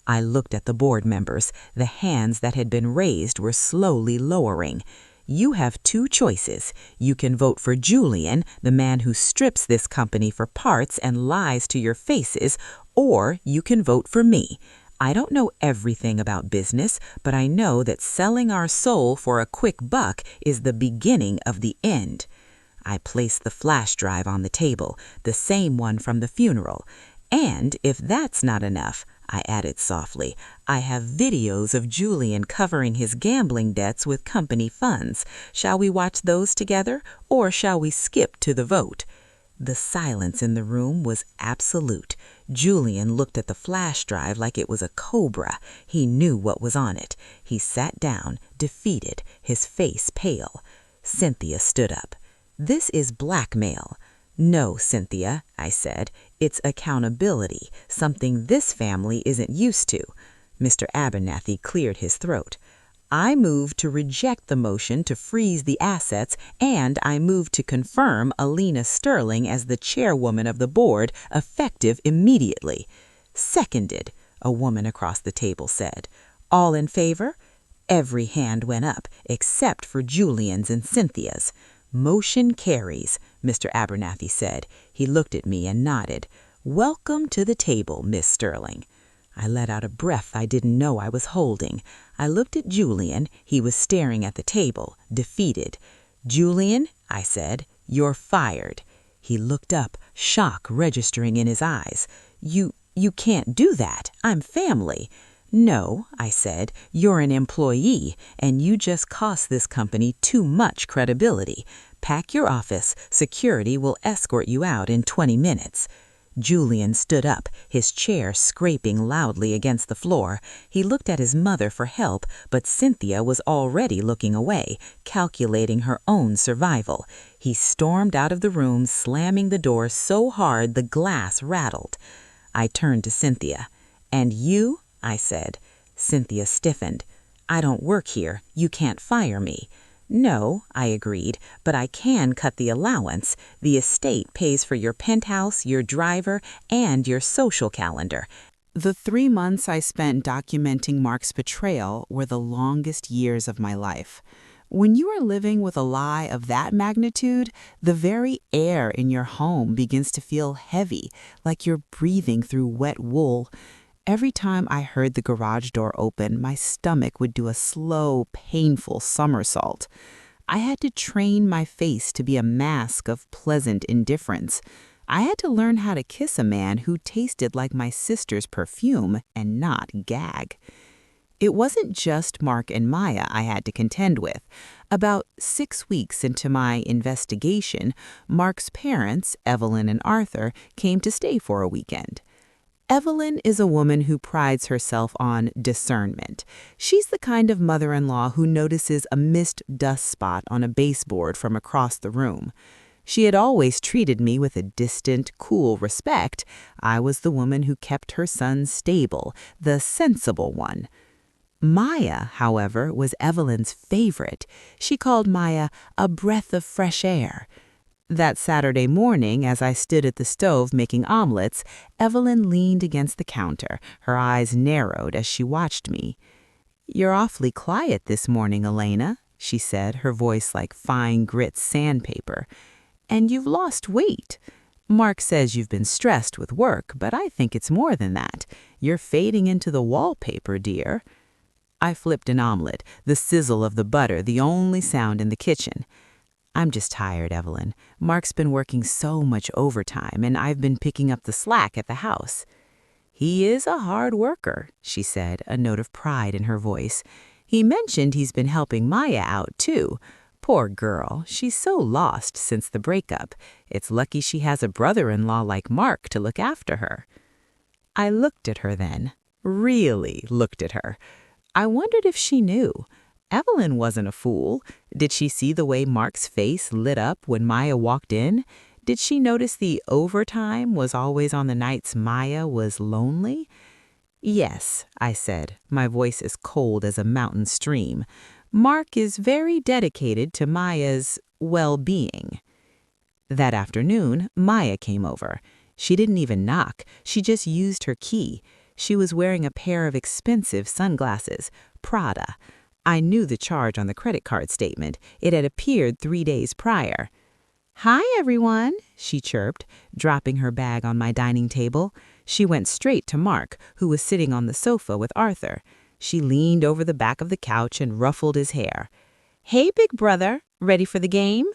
I looked at the board members. The hands that had been raised were slowly lowering. "You have 2 choices. You can vote for Julian, the man who strips this company for parts and lies to your faces, or you can vote for me. I don't know everything about business, but I know that selling our soul for a quick buck is the beginning of the end." I placed the flash drive on the table, the same one from the funeral. "And if that's not enough," I added softly, "I have videos of Julian covering his gambling debts with company funds. Shall we watch those together, or shall we skip to the vote?" The silence in the room was absolute. Julian looked at the flash drive like it was a cobra. He knew what was on it. He sat down, defeated, his face pale. Cynthia stood up. "This is blackmail." "No, Cynthia," I said. "It's accountability, something this family isn't used to." Mr. Abernathy cleared his throat. "I move to reject the motion to freeze the assets, and I move to confirm Elena Sterling as the chairwoman of the board, effective immediately." "Seconded," a woman across the table said. "All in favor?" Every hand went up, except for Julian's and Cynthia's. "Motion carries," Mr. Abernathy said. He looked at me and nodded. "Welcome to the table, Miss Sterling." I let out a breath I didn't know I was holding. I looked at Julian. He was staring at the table, defeated. "Julian," I said, "you're fired." He looked up, shock registering in his eyes. You can't do that. I'm family." "No," I said, "you're an employee, and you just cost this company too much credibility. Pack your office. Security will escort you out in 20 minutes. Julian stood up, his chair scraping loudly against the floor. He looked at his mother for help, but Cynthia was already looking away, calculating her own survival. He stormed out of the room, slamming the door so hard the glass rattled. I turned to Cynthia. "And you?" I said. Cynthia stiffened. "I don't work here. You can't fire me." "No," I agreed, "but I can cut the allowance. The estate pays for your penthouse, your driver, and your social calendar." The 3 months I spent documenting Mark's betrayal were the longest years of my life. When you are living with a lie of that magnitude, the very air in your home begins to feel heavy, like you're breathing through wet wool. Every time I heard the garage door open, my stomach would do a slow, painful somersault. I had to train my face to be a mask of pleasant indifference. I had to learn how to kiss a man who tasted like my sister's perfume and not gag. It wasn't just Mark and Maya I had to contend with. About 6 weeks into my investigation, Mark's parents, Evelyn and Arthur, came to stay for a weekend. Evelyn is a woman who prides herself on discernment. She's the kind of mother-in-law who notices a missed dust spot on a baseboard from across the room. She had always treated me with a distant, cool respect. I was the woman who kept her son stable, the sensible one. Maya, however, was Evelyn's favorite. She called Maya a breath of fresh air. That Saturday morning, as I stood at the stove making omelets, Evelyn leaned against the counter, her eyes narrowed as she watched me. "You're awfully quiet this morning, Elena," she said, her voice like fine grit sandpaper. "And you've lost weight. Mark says you've been stressed with work, but I think it's more than that. You're fading into the wallpaper, dear." I flipped an omelet, the sizzle of the butter the only sound in the kitchen. "I'm just tired, Evelyn. Mark's been working so much overtime, and I've been picking up the slack at the house." "He is a hard worker," she said, a note of pride in her voice. "He mentioned he's been helping Maya out, too. Poor girl, she's so lost since the breakup. It's lucky she has a brother-in-law like Mark to look after her." I looked at her then, really looked at her. I wondered if she knew. Evelyn wasn't a fool. Did she see the way Mark's face lit up when Maya walked in? Did she notice the overtime was always on the nights Maya was lonely? "Yes," I said, my voice as cold as a mountain stream. "Mark is very dedicated to Maya's well-being." That afternoon, Maya came over. She didn't even knock. She just used her key. She was wearing a pair of expensive sunglasses, Prada. I knew the charge on the credit card statement. It had appeared 3 days prior. "Hi, everyone," she chirped, dropping her bag on my dining table. She went straight to Mark, who was sitting on the sofa with Arthur. She leaned over the back of the couch and ruffled his hair. "Hey, big brother, ready for the game?"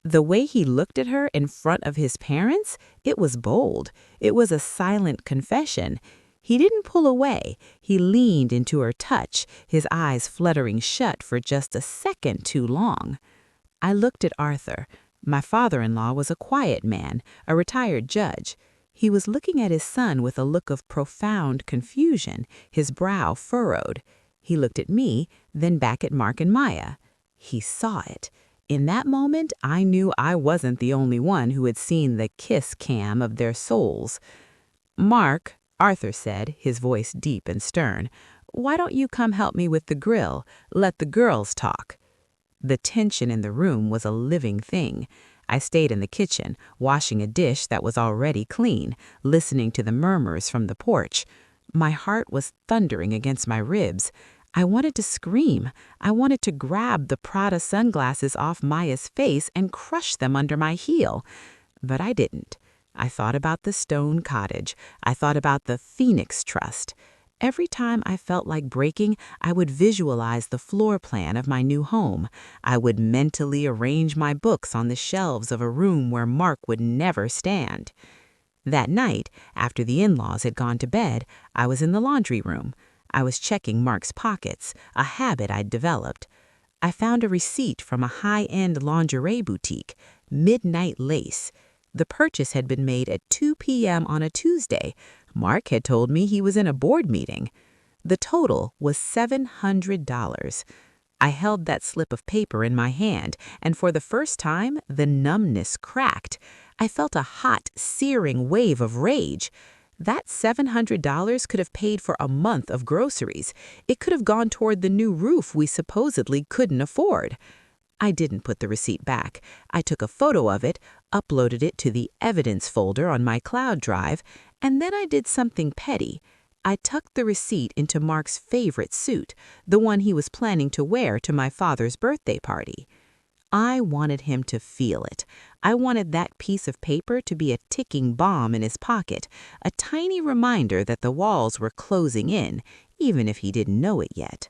The way he looked at her in front of his parents, it was bold. It was a silent confession. He didn't pull away. He leaned into her touch, his eyes fluttering shut for just a second too long. I looked at Arthur. My father-in-law was a quiet man, a retired judge. He was looking at his son with a look of profound confusion, his brow furrowed. He looked at me, then back at Mark and Maya. He saw it. In that moment, I knew I wasn't the only one who had seen the kiss cam of their souls. "Mark," Arthur said, his voice deep and stern, "why don't you come help me with the grill? Let the girls talk." The tension in the room was a living thing. I stayed in the kitchen, washing a dish that was already clean, listening to the murmurs from the porch. My heart was thundering against my ribs. I wanted to scream. I wanted to grab the Prada sunglasses off Maya's face and crush them under my heel. But I didn't. I thought about the stone cottage. I thought about the Phoenix Trust. Every time I felt like breaking, I would visualize the floor plan of my new home. I would mentally arrange my books on the shelves of a room where Mark would never stand. That night, after the in-laws had gone to bed, I was in the laundry room. I was checking Mark's pockets, a habit I'd developed. I found a receipt from a high-end lingerie boutique, Midnight Lace. The purchase had been made at 2 p.m. on a Tuesday. Mark had told me he was in a board meeting. The total was $700. I held that slip of paper in my hand, and for the first time, the numbness cracked. I felt a hot, searing wave of rage. That $700 could have paid for a month of groceries. It could have gone toward the new roof we supposedly couldn't afford. I didn't put the receipt back. I took a photo of it, uploaded it to the evidence folder on my cloud drive, and then I did something petty. I tucked the receipt into Mark's favorite suit, the one he was planning to wear to my father's birthday party. I wanted him to feel it. I wanted that piece of paper to be a ticking bomb in his pocket, a tiny reminder that the walls were closing in, even if he didn't know it yet.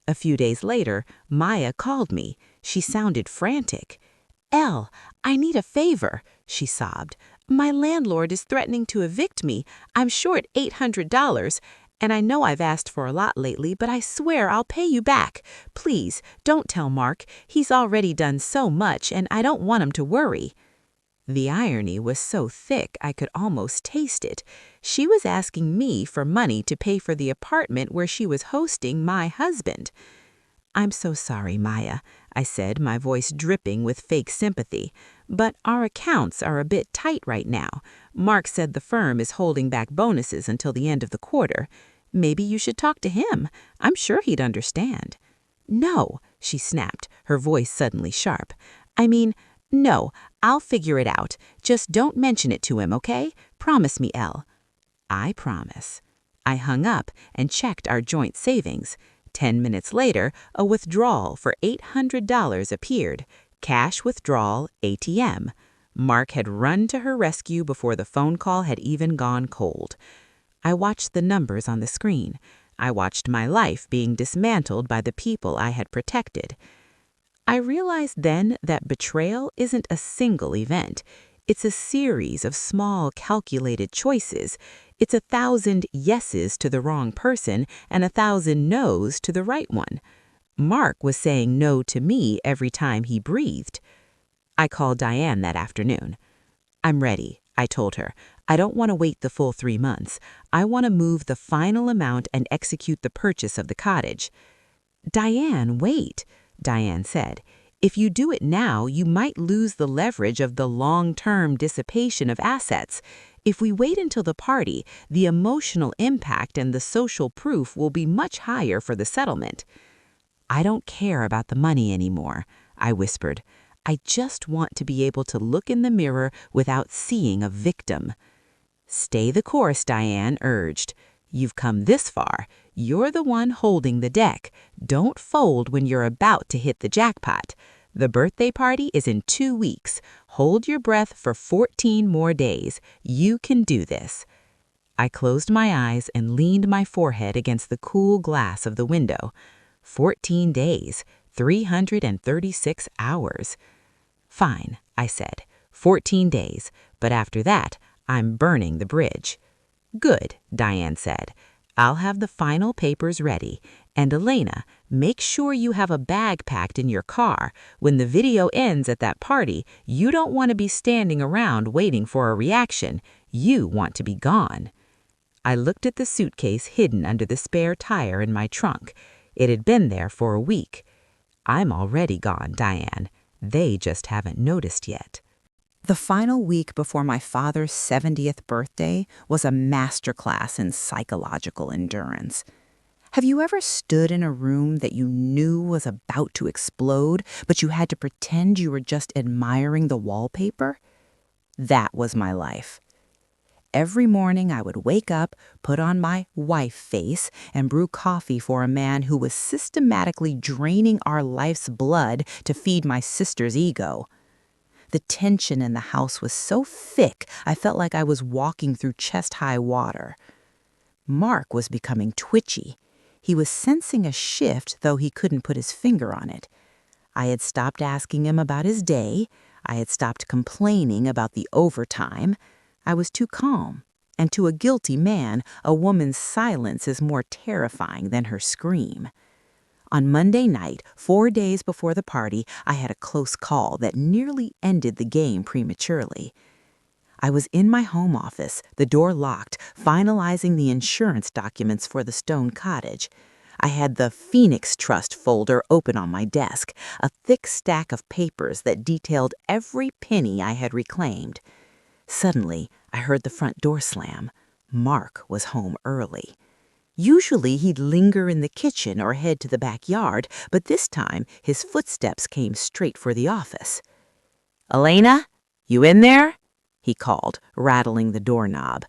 A few days later, Maya called me. She sounded frantic. "Elle, I need a favor," she sobbed. "My landlord is threatening to evict me. I'm short $800, and I know I've asked for a lot lately, but I swear I'll pay you back. Please, don't tell Mark. He's already done so much, and I don't want him to worry." The irony was so thick I could almost taste it. She was asking me for money to pay for the apartment where she was hosting my husband. "I'm so sorry, Maya," I said, my voice dripping with fake sympathy. "But our accounts are a bit tight right now. Mark said the firm is holding back bonuses until the end of the quarter. Maybe you should talk to him. I'm sure he'd understand." "No," she snapped, her voice suddenly sharp. No, I'll figure it out. Just don't mention it to him, okay? Promise me, Elle." "I promise." I hung up and checked our joint savings. 10 minutes later, a withdrawal for $800 appeared. Cash withdrawal, ATM. Mark had run to her rescue before the phone call had even gone cold. I watched the numbers on the screen. I watched my life being dismantled by the people I had protected. I realized then that betrayal isn't a single event. It's a series of small, calculated choices. It's 1,000 yeses to the wrong person and 1,000 noes to the right one. Mark was saying no to me every time he breathed. I called Diane that afternoon. "I'm ready," I told her. "I don't want to wait the full 3 months. I want to move the final amount and execute the purchase of the cottage." "Diane, wait," Diane said. "If you do it now, you might lose the leverage of the long-term dissipation of assets. If we wait until the party, the emotional impact and the social proof will be much higher for the settlement." "I don't care about the money anymore," I whispered. "I just want to be able to look in the mirror without seeing a victim." "Stay the course," Diane urged. "You've come this far. You're the one holding the deck. Don't fold when you're about to hit the jackpot. The birthday party is in 2 weeks. Hold your breath for 14 more days. You can do this." I closed my eyes and leaned my forehead against the cool glass of the window. 14 days, 336 hours. "Fine," I said. 14 days, but after that, I'm burning the bridge." "Good," Diane said. "I'll have the final papers ready. And Elena, make sure you have a bag packed in your car. When the video ends at that party, you don't want to be standing around waiting for a reaction. You want to be gone." I looked at the suitcase hidden under the spare tire in my trunk. It had been there for a week. "I'm already gone, Diane. They just haven't noticed yet." The final week before my father's 70th birthday was a masterclass in psychological endurance. Have you ever stood in a room that you knew was about to explode, but you had to pretend you were just admiring the wallpaper? That was my life. Every morning I would wake up, put on my wife face, and brew coffee for a man who was systematically draining our life's blood to feed my sister's ego. The tension in the house was so thick I felt like I was walking through chest-high water. Mark was becoming twitchy. He was sensing a shift, though he couldn't put his finger on it. I had stopped asking him about his day. I had stopped complaining about the overtime. I was too calm. And to a guilty man, a woman's silence is more terrifying than her scream. On Monday night, 4 days before the party, I had a close call that nearly ended the game prematurely. I was in my home office, the door locked, finalizing the insurance documents for the stone cottage. I had the Phoenix Trust folder open on my desk, a thick stack of papers that detailed every penny I had reclaimed. Suddenly, I heard the front door slam. Mark was home early. Usually he'd linger in the kitchen or head to the backyard, but this time his footsteps came straight for the office. "Elena, you in there?" he called, rattling the doorknob.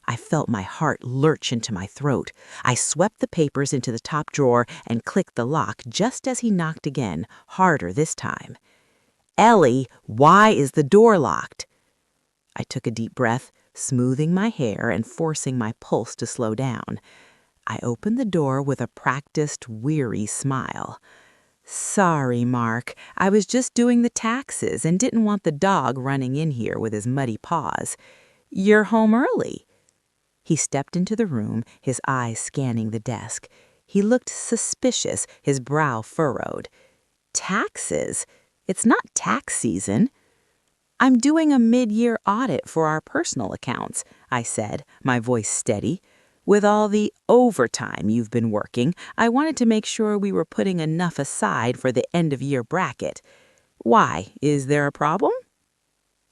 I felt my heart lurch into my throat. I swept the papers into the top drawer and clicked the lock just as he knocked again, harder this time. "Ellie, why is the door locked?" I took a deep breath, smoothing my hair and forcing my pulse to slow down. I opened the door with a practiced, weary smile. "Sorry, Mark. I was just doing the taxes and didn't want the dog running in here with his muddy paws. You're home early." He stepped into the room, his eyes scanning the desk. He looked suspicious, his brow furrowed. "Taxes? It's not tax season." "I'm doing a mid-year audit for our personal accounts," I said, my voice steady. "With all the overtime you've been working, I wanted to make sure we were putting enough aside for the end-of-year bracket. Why, is there a problem?"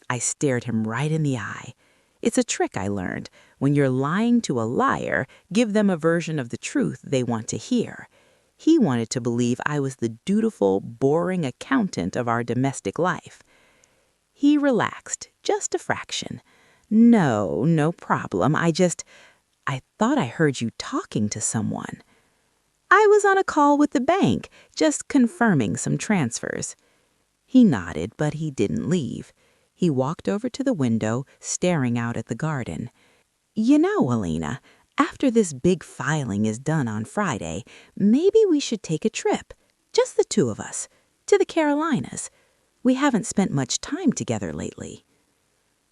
I stared him right in the eye. It's a trick I learned. When you're lying to a liar, give them a version of the truth they want to hear. He wanted to believe I was the dutiful, boring accountant of our domestic life. He relaxed, just a fraction. No problem. I thought I heard you talking to someone." "I was on a call with the bank, just confirming some transfers." He nodded, but he didn't leave. He walked over to the window, staring out at the garden. "You know, Elena, after this big filing is done on Friday, maybe we should take a trip, just the two of us, to the Carolinas. We haven't spent much time together lately."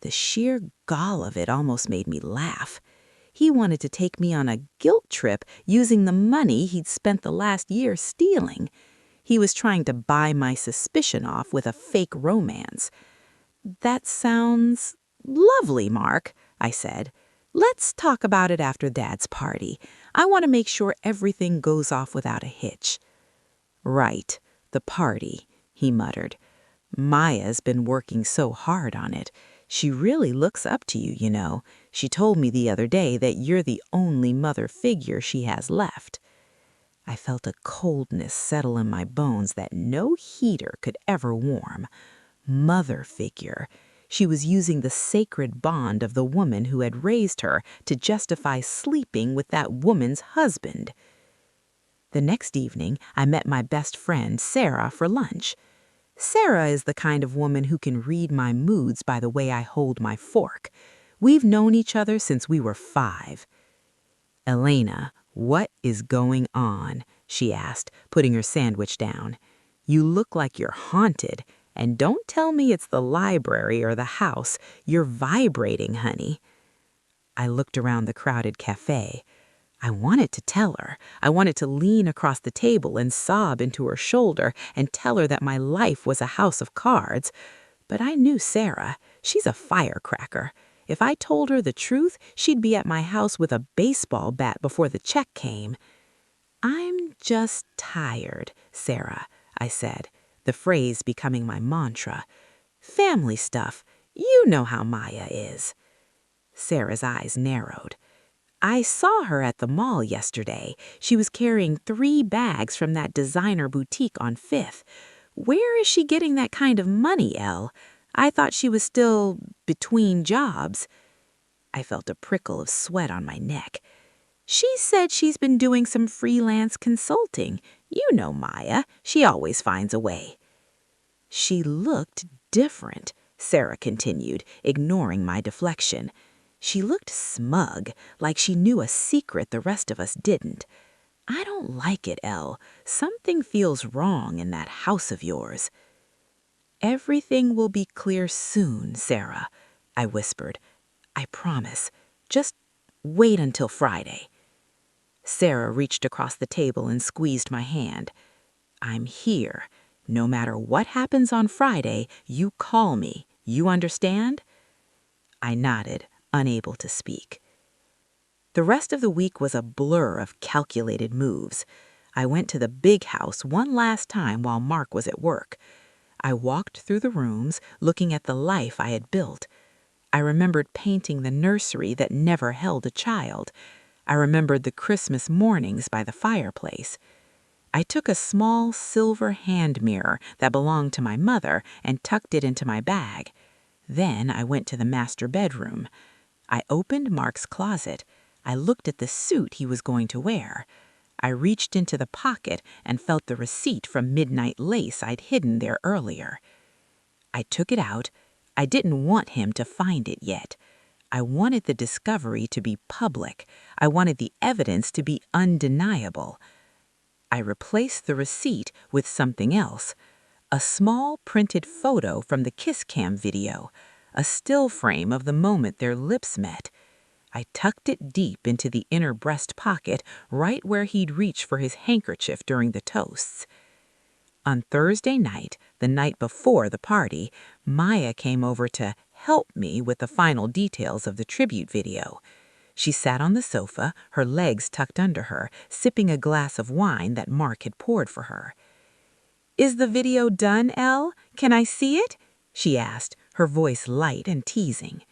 The sheer gall of it almost made me laugh. He wanted to take me on a guilt trip using the money he'd spent the last year stealing. He was trying to buy my suspicion off with a fake romance. "That sounds lovely, Mark," I said. "Let's talk about it after Dad's party. I want to make sure everything goes off without a hitch." "Right, the party," he muttered. "Maya's been working so hard on it. She really looks up to you, you know. She told me the other day that you're the only mother figure she has left." I felt a coldness settle in my bones that no heater could ever warm. Mother figure. She was using the sacred bond of the woman who had raised her to justify sleeping with that woman's husband. The next evening, I met my best friend, Sarah, for lunch. Sarah is the kind of woman who can read my moods by the way I hold my fork. We've known each other since we were 5. "Elena, what is going on?" she asked, putting her sandwich down. "You look like you're haunted, and don't tell me it's the library or the house. You're vibrating, honey." I looked around the crowded cafe. I wanted to tell her. I wanted to lean across the table and sob into her shoulder and tell her that my life was a house of cards. But I knew Sarah. She's a firecracker. If I told her the truth, she'd be at my house with a baseball bat before the check came. "I'm just tired, Sarah," I said, the phrase becoming my mantra. "Family stuff. You know how Maya is." Sarah's eyes narrowed. "I saw her at the mall yesterday. She was carrying 3 bags from that designer boutique on 5th. Where is she getting that kind of money, Elle? I thought she was still between jobs." I felt a prickle of sweat on my neck. "She said she's been doing some freelance consulting. You know Maya. She always finds a way." "She looked different," Sarah continued, ignoring my deflection. "She looked smug, like she knew a secret the rest of us didn't. I don't like it, Elle. Something feels wrong in that house of yours." "Everything will be clear soon, Sarah," I whispered. "I promise. Just wait until Friday." Sarah reached across the table and squeezed my hand. "I'm here. No matter what happens on Friday, you call me. You understand?" I nodded, unable to speak. The rest of the week was a blur of calculated moves. I went to the big house one last time while Mark was at work. I walked through the rooms, looking at the life I had built. I remembered painting the nursery that never held a child. I remembered the Christmas mornings by the fireplace. I took a small silver hand mirror that belonged to my mother and tucked it into my bag. Then I went to the master bedroom. I opened Mark's closet. I looked at the suit he was going to wear. I reached into the pocket and felt the receipt from Midnight Lace I'd hidden there earlier. I took it out. I didn't want him to find it yet. I wanted the discovery to be public. I wanted the evidence to be undeniable. I replaced the receipt with something else. A small printed photo from the Kiss Cam video. A still frame of the moment their lips met. I tucked it deep into the inner breast pocket, right where he'd reach for his handkerchief during the toasts. On Thursday night, the night before the party, Maya came over to help me with the final details of the tribute video. She sat on the sofa, her legs tucked under her, sipping a glass of wine that Mark had poured for her. "Is the video done, Elle? Can I see it?" she asked, her voice light and teasing.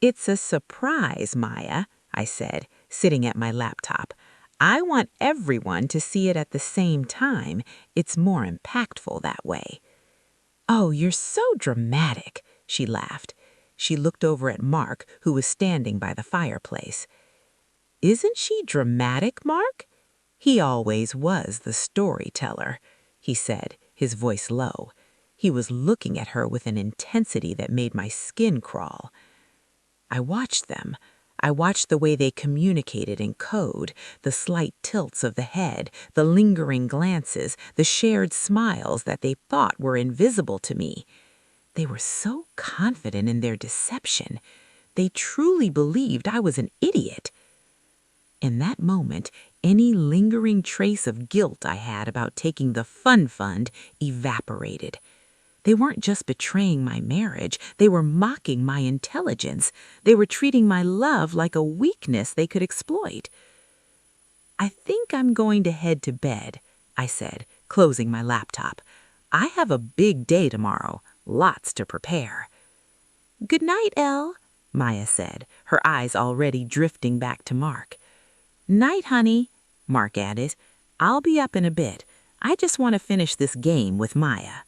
"It's a surprise, Maya," I said, sitting at my laptop. "I want everyone to see it at the same time. It's more impactful that way." "Oh, you're so dramatic," she laughed. She looked over at Mark, who was standing by the fireplace. "Isn't she dramatic, Mark?" "He always was the storyteller," he said, his voice low. He was looking at her with an intensity that made my skin crawl. I watched them. I watched the way they communicated in code, the slight tilts of the head, the lingering glances, the shared smiles that they thought were invisible to me. They were so confident in their deception. They truly believed I was an idiot. In that moment, any lingering trace of guilt I had about taking the fun fund evaporated. They weren't just betraying my marriage, they were mocking my intelligence. They were treating my love like a weakness they could exploit. "I think I'm going to head to bed," I said, closing my laptop. "I have a big day tomorrow, lots to prepare." "Good night, Elle," Maya said, her eyes already drifting back to Mark. "Night, honey," Mark added. "I'll be up in a bit. I just want to finish this game with Maya."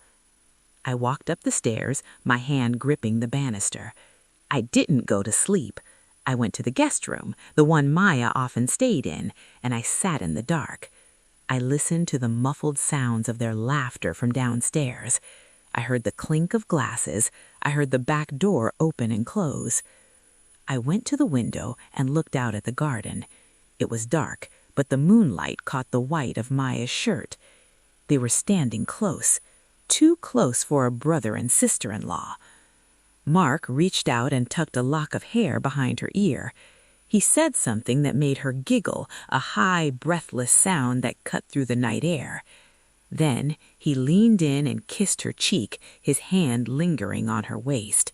I walked up the stairs, my hand gripping the banister. I didn't go to sleep. I went to the guest room, the one Maya often stayed in, and I sat in the dark. I listened to the muffled sounds of their laughter from downstairs. I heard the clink of glasses. I heard the back door open and close. I went to the window and looked out at the garden. It was dark, but the moonlight caught the white of Maya's shirt. They were standing close. Too close for a brother and sister-in-law. Mark reached out and tucked a lock of hair behind her ear. He said something that made her giggle, a high, breathless sound that cut through the night air. Then he leaned in and kissed her cheek, his hand lingering on her waist.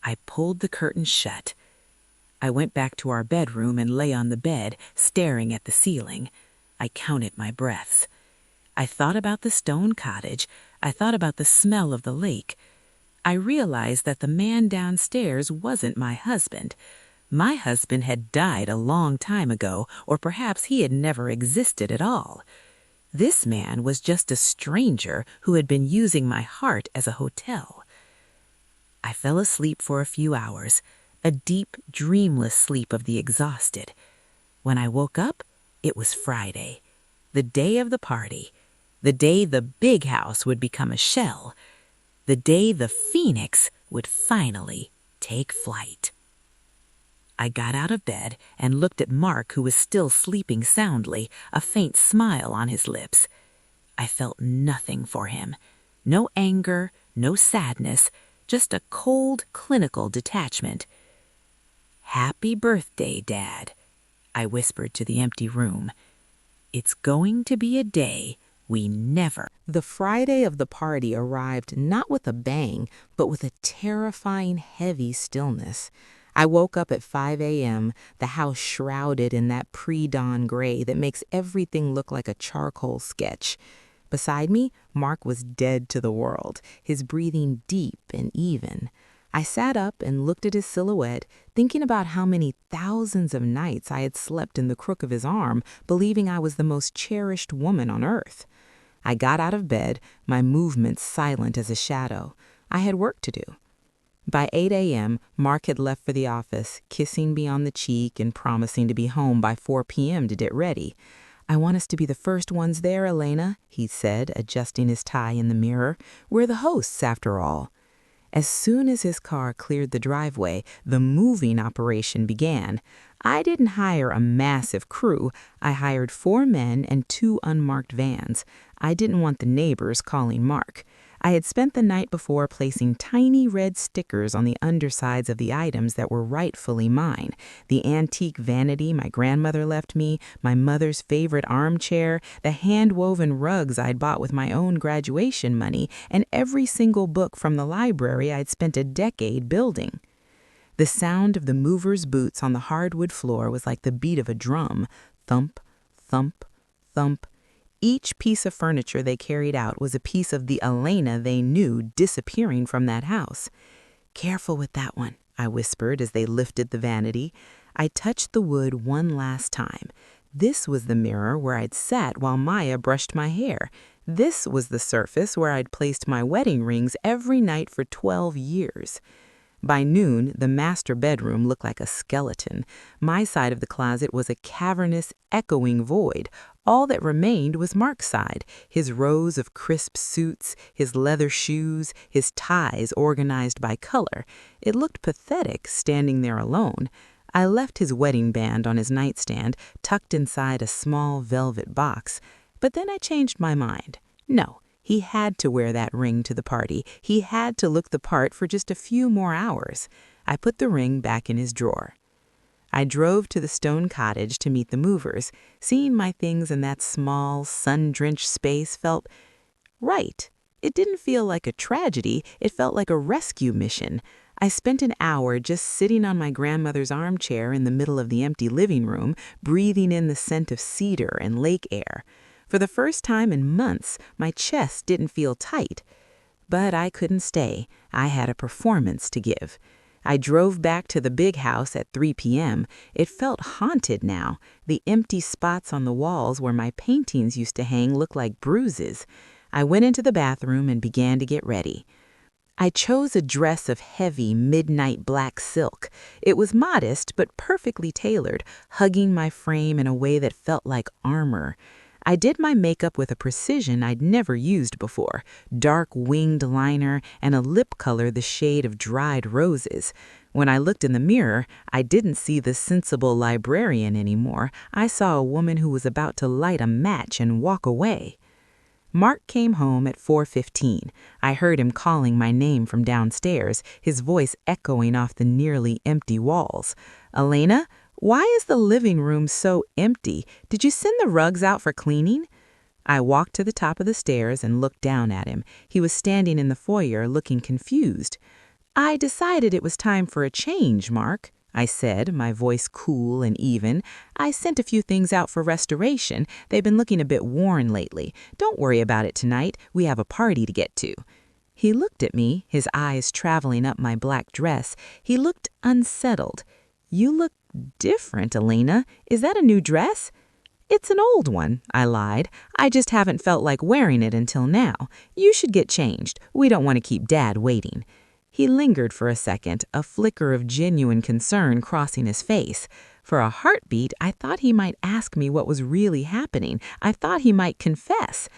I pulled the curtain shut. I went back to our bedroom and lay on the bed, staring at the ceiling. I counted my breaths. I thought about the stone cottage. I thought about the smell of the lake. I realized that the man downstairs wasn't my husband. My husband had died a long time ago, or perhaps he had never existed at all. This man was just a stranger who had been using my heart as a hotel. I fell asleep for a few hours, a deep, dreamless sleep of the exhausted. When I woke up, it was Friday, the day of the party, the day the big house would become a shell, the day the phoenix would finally take flight. I got out of bed and looked at Mark, who was still sleeping soundly, a faint smile on his lips. I felt nothing for him. No anger, no sadness, just a cold, clinical detachment. "Happy birthday, Dad," I whispered to the empty room. "It's going to be a day we never." The Friday of the party arrived not with a bang, but with a terrifying, heavy stillness. I woke up at 5 a.m., the house shrouded in that pre-dawn gray that makes everything look like a charcoal sketch. Beside me, Mark was dead to the world, his breathing deep and even. I sat up and looked at his silhouette, thinking about how many thousands of nights I had slept in the crook of his arm, believing I was the most cherished woman on earth. I got out of bed, my movements silent as a shadow. I had work to do. By 8 a.m., Mark had left for the office, kissing me on the cheek and promising to be home by 4 p.m. to get ready. "I want us to be the first ones there, Elena," he said, adjusting his tie in the mirror. "We're the hosts, after all." As soon as his car cleared the driveway, the moving operation began. I didn't hire a massive crew. I hired 4 men and 2 unmarked vans. I didn't want the neighbors calling Mark. I had spent the night before placing tiny red stickers on the undersides of the items that were rightfully mine. The antique vanity my grandmother left me, my mother's favorite armchair, the hand-woven rugs I'd bought with my own graduation money, and every single book from the library I'd spent a decade building. The sound of the movers' boots on the hardwood floor was like the beat of a drum. Thump, thump, thump. Each piece of furniture they carried out was a piece of the Elena they knew disappearing from that house. "Careful with that one," I whispered as they lifted the vanity. I touched the wood one last time. This was the mirror where I'd sat while Maya brushed my hair. This was the surface where I'd placed my wedding rings every night for 12 years. By noon, the master bedroom looked like a skeleton. My side of the closet was a cavernous, echoing void. All that remained was Mark's side, his rows of crisp suits, his leather shoes, his ties organized by color. It looked pathetic, standing there alone. I left his wedding band on his nightstand, tucked inside a small velvet box. But then I changed my mind. No. He had to wear that ring to the party. He had to look the part for just a few more hours. I put the ring back in his drawer. I drove to the stone cottage to meet the movers. Seeing my things in that small, sun-drenched space felt right. It didn't feel like a tragedy. It felt like a rescue mission. I spent an hour just sitting on my grandmother's armchair in the middle of the empty living room, breathing in the scent of cedar and lake air. For the first time in months, my chest didn't feel tight. But I couldn't stay. I had a performance to give. I drove back to the big house at 3 p.m. It felt haunted now. The empty spots on the walls where my paintings used to hang looked like bruises. I went into the bathroom and began to get ready. I chose a dress of heavy, midnight black silk. It was modest, but perfectly tailored, hugging my frame in a way that felt like armor. I did my makeup with a precision I'd never used before, dark winged liner and a lip color the shade of dried roses. When I looked in the mirror, I didn't see the sensible librarian anymore. I saw a woman who was about to light a match and walk away. Mark came home at 4:15. I heard him calling my name from downstairs, his voice echoing off the nearly empty walls. "Elena, Why is the living room so empty? Did you send the rugs out for cleaning?" I walked to the top of the stairs and looked down at him. He was standing in the foyer looking confused. "I decided it was time for a change, Mark," I said, my voice cool and even. "I sent a few things out for restoration. They've been looking a bit worn lately. Don't worry about it tonight. We have a party to get to." He looked at me, his eyes traveling up my black dress. He looked unsettled. "You look different, Elena. Is that a new dress?" "It's an old one," I lied. "I just haven't felt like wearing it until now. You should get changed. We don't want to keep Dad waiting." He lingered for a second, a flicker of genuine concern crossing his face. For a heartbeat, I thought he might ask me what was really happening. I thought he might confess.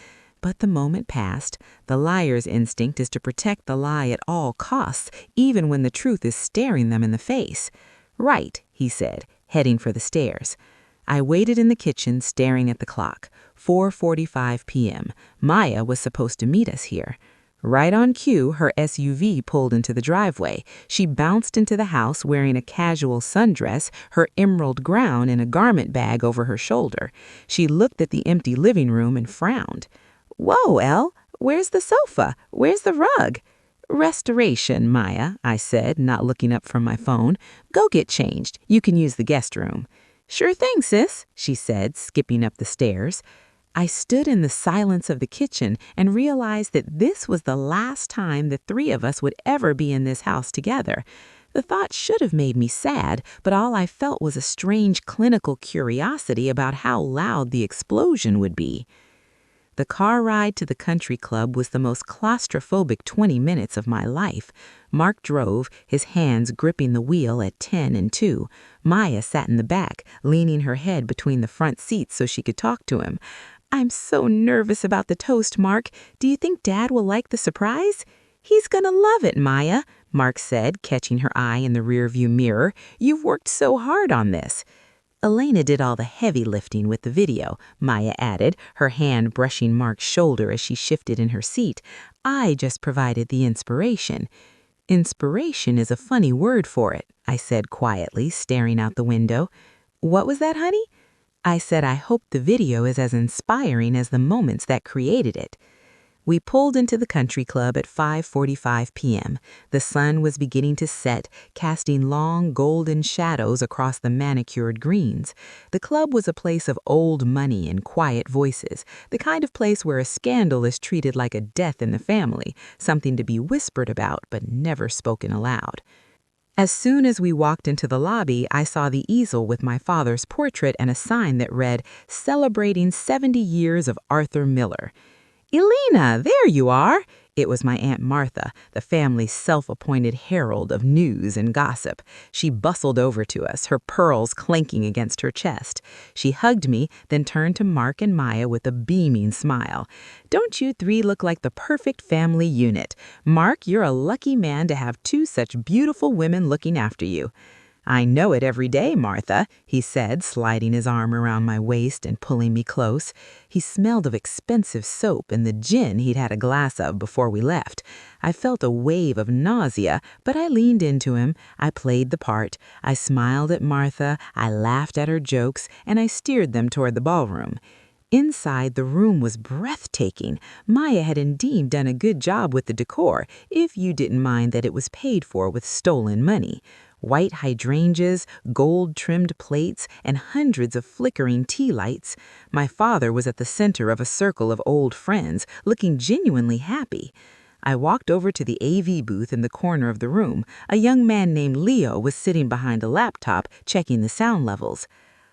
But the moment passed. The liar's instinct is to protect the lie at all costs, even when the truth is staring them in the face. "Right," he said, heading for the stairs. I waited in the kitchen, staring at the clock. 4:45 p.m. Maya was supposed to meet us here. Right on cue, her SUV pulled into the driveway. She bounced into the house wearing a casual sundress, her emerald gown in a garment bag over her shoulder. She looked at the empty living room and frowned. "Whoa, Elle, where's the sofa? Where's the rug?" "Restoration, Maya," I said, not looking up from my phone. "Go get changed. You can use the guest room." "Sure thing, sis," she said, skipping up the stairs. I stood in the silence of the kitchen and realized that this was the last time the three of us would ever be in this house together. The thought should have made me sad, but all I felt was a strange clinical curiosity about how loud the explosion would be. The car ride to the country club was the most claustrophobic 20 minutes of my life. Mark drove, his hands gripping the wheel at 10 and 2. Maya sat in the back, leaning her head between the front seats so she could talk to him. "I'm so nervous about the toast, Mark. Do you think Dad will like the surprise?" "He's gonna love it, Maya," Mark said, catching her eye in the rearview mirror. "You've worked so hard on this." "Elena did all the heavy lifting with the video," Maya added, her hand brushing Mark's shoulder as she shifted in her seat. "I just provided the inspiration." "Inspiration is a funny word for it," I said quietly, staring out the window. "What was that, honey?" I said I hope the video is as inspiring as the moments that created it. We pulled into the country club at 5:45 p.m. The sun was beginning to set, casting long golden shadows across the manicured greens. The club was a place of old money and quiet voices, the kind of place where a scandal is treated like a death in the family, something to be whispered about but never spoken aloud. As soon as we walked into the lobby, I saw the easel with my father's portrait and a sign that read, "Celebrating 70 years of Arthur Miller." "Elena, there you are!" It was my Aunt Martha, the family's self-appointed herald of news and gossip. She bustled over to us, her pearls clanking against her chest. She hugged me, then turned to Mark and Maya with a beaming smile. "Don't you three look like the perfect family unit? Mark, you're a lucky man to have two such beautiful women looking after you." "I know it every day, Martha," he said, sliding his arm around my waist and pulling me close. He smelled of expensive soap and the gin he'd had a glass of before we left. I felt a wave of nausea, but I leaned into him. I played the part. I smiled at Martha, I laughed at her jokes, and I steered them toward the ballroom. Inside, the room was breathtaking. Maya had indeed done a good job with the decor, if you didn't mind that it was paid for with stolen money. White hydrangeas, gold-trimmed plates, and hundreds of flickering tea lights. My father was at the center of a circle of old friends, looking genuinely happy. I walked over to the AV booth in the corner of the room. A young man named Leo was sitting behind a laptop, checking the sound levels.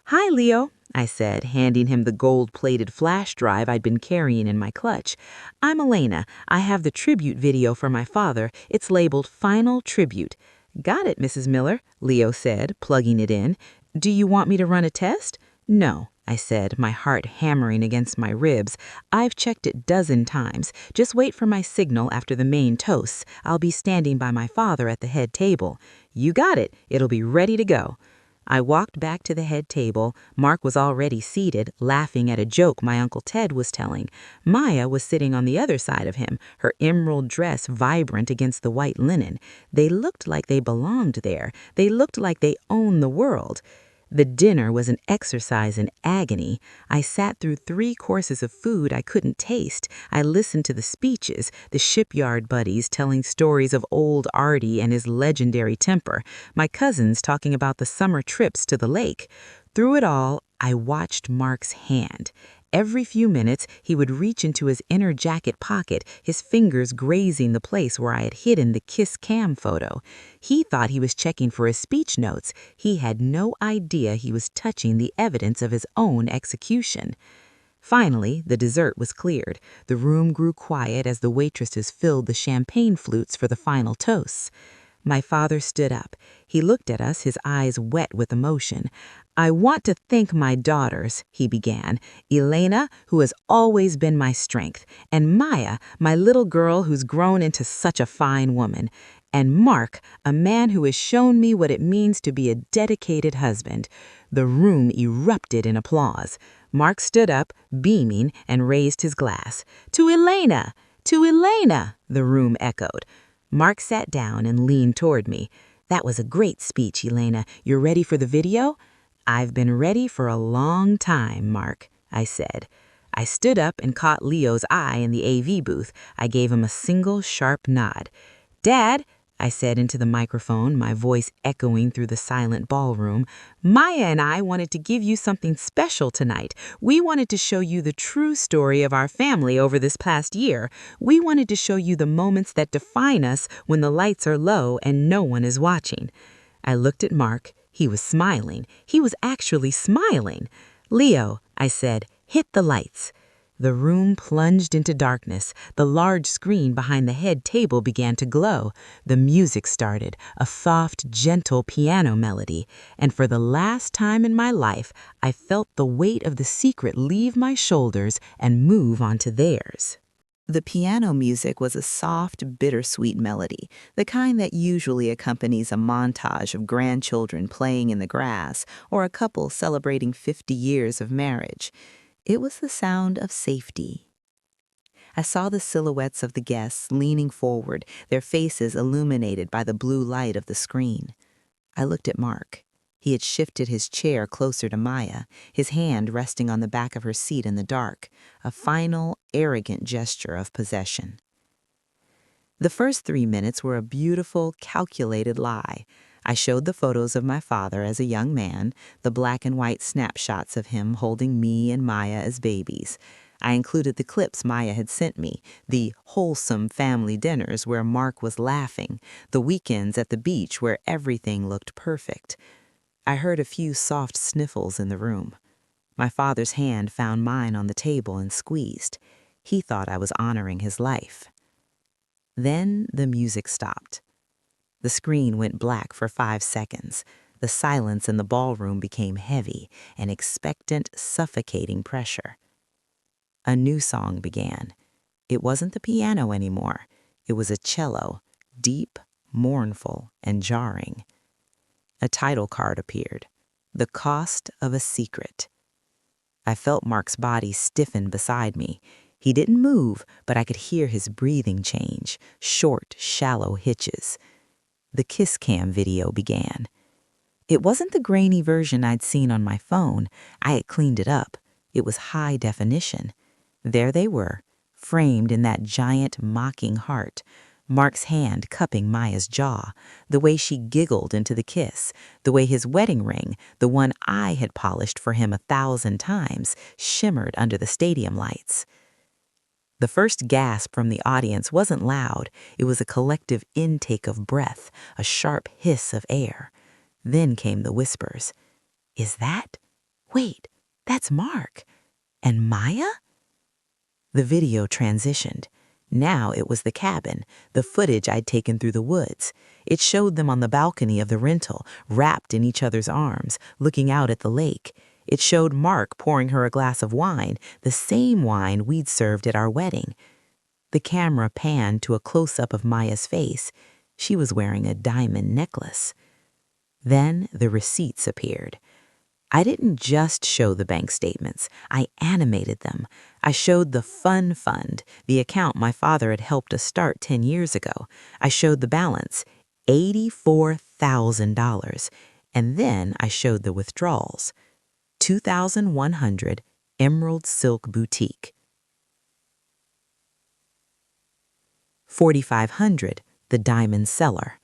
"Hi, Leo," I said, handing him the gold-plated flash drive I'd been carrying in my clutch. "I'm Elena. I have the tribute video for my father. It's labeled Final Tribute." "Got it, Mrs. Miller," Leo said, plugging it in. "Do you want me to run a test?" "No," I said, my heart hammering against my ribs. "I've checked it dozen times. Just wait for my signal after the main toasts. I'll be standing by my father at the head table." "You got it. It'll be ready to go." I walked back to the head table. Mark was already seated, laughing at a joke my Uncle Ted was telling. Maya was sitting on the other side of him, her emerald dress vibrant against the white linen. They looked like they belonged there. They looked like they owned the world. The dinner was an exercise in agony. I sat through 3 courses of food I couldn't taste. I listened to the speeches, the shipyard buddies telling stories of old Artie and his legendary temper, my cousins talking about the summer trips to the lake. Through it all, I watched Mark's hand. Every few minutes, he would reach into his inner jacket pocket, his fingers grazing the place where I had hidden the kiss cam photo. He thought he was checking for his speech notes. He had no idea he was touching the evidence of his own execution. Finally, the dessert was cleared. The room grew quiet as the waitresses filled the champagne flutes for the final toasts. My father stood up. He looked at us, his eyes wet with emotion. "I want to thank my daughters," he began. "Elena, who has always been my strength, and Maya, my little girl who's grown into such a fine woman, and Mark, a man who has shown me what it means to be a dedicated husband." The room erupted in applause. Mark stood up, beaming, and raised his glass. "To Elena! To Elena!" the room echoed. Mark sat down and leaned toward me. "That was a great speech, Elena. You're ready for the video?" "I've been ready for a long time, Mark," I said. I stood up and caught Leo's eye in the AV booth. I gave him a single sharp nod. "Dad," I said into the microphone, my voice echoing through the silent ballroom, "Maya and I wanted to give you something special tonight. We wanted to show you the true story of our family over this past year. We wanted to show you the moments that define us when the lights are low and no one is watching." I looked at Mark. He was smiling. He was actually smiling. "Leo," I said, "hit the lights." The room plunged into darkness. The large screen behind the head table began to glow. The music started, a soft, gentle piano melody. And for the last time in my life, I felt the weight of the secret leave my shoulders and move onto theirs. The piano music was a soft, bittersweet melody, the kind that usually accompanies a montage of grandchildren playing in the grass or a couple celebrating 50 years of marriage. It was the sound of safety. I saw the silhouettes of the guests leaning forward, their faces illuminated by the blue light of the screen. I looked at Mark. He had shifted his chair closer to Maya, his hand resting on the back of her seat in the dark, a final, arrogant gesture of possession. The first 3 minutes were a beautiful, calculated lie. I showed the photos of my father as a young man, the black and white snapshots of him holding me and Maya as babies. I included the clips Maya had sent me, the wholesome family dinners where Mark was laughing, the weekends at the beach where everything looked perfect. I heard a few soft sniffles in the room. My father's hand found mine on the table and squeezed. He thought I was honoring his life. Then the music stopped. The screen went black for 5 seconds. The silence in the ballroom became heavy, an expectant, suffocating pressure. A new song began. It wasn't the piano anymore. It was a cello, deep, mournful, and jarring. A title card appeared. The Cost of a Secret. I felt Mark's body stiffen beside me. He didn't move, but I could hear his breathing change, short, shallow hitches. The kiss cam video began. It wasn't the grainy version I'd seen on my phone. I had cleaned it up. It was high definition. There they were, framed in that giant, mocking heart. Mark's hand cupping Maya's jaw, the way she giggled into the kiss, the way his wedding ring, the one I had polished for him 1,000 times, shimmered under the stadium lights. The first gasp from the audience wasn't loud. It was a collective intake of breath, a sharp hiss of air. Then came the whispers. "Is that? Wait, that's Mark. And Maya?" The video transitioned. Now it was the cabin, the footage I'd taken through the woods. It showed them on the balcony of the rental, wrapped in each other's arms, looking out at the lake. It showed Mark pouring her a glass of wine, the same wine we'd served at our wedding. The camera panned to a close-up of Maya's face. She was wearing a diamond necklace. Then the receipts appeared. I didn't just show the bank statements. I animated them. I showed the Fun Fund, the account my father had helped us start 10 years ago. I showed the balance, $84,000. And then I showed the withdrawals. 2,100 Emerald Silk Boutique. 4,500 The Diamond Cellar.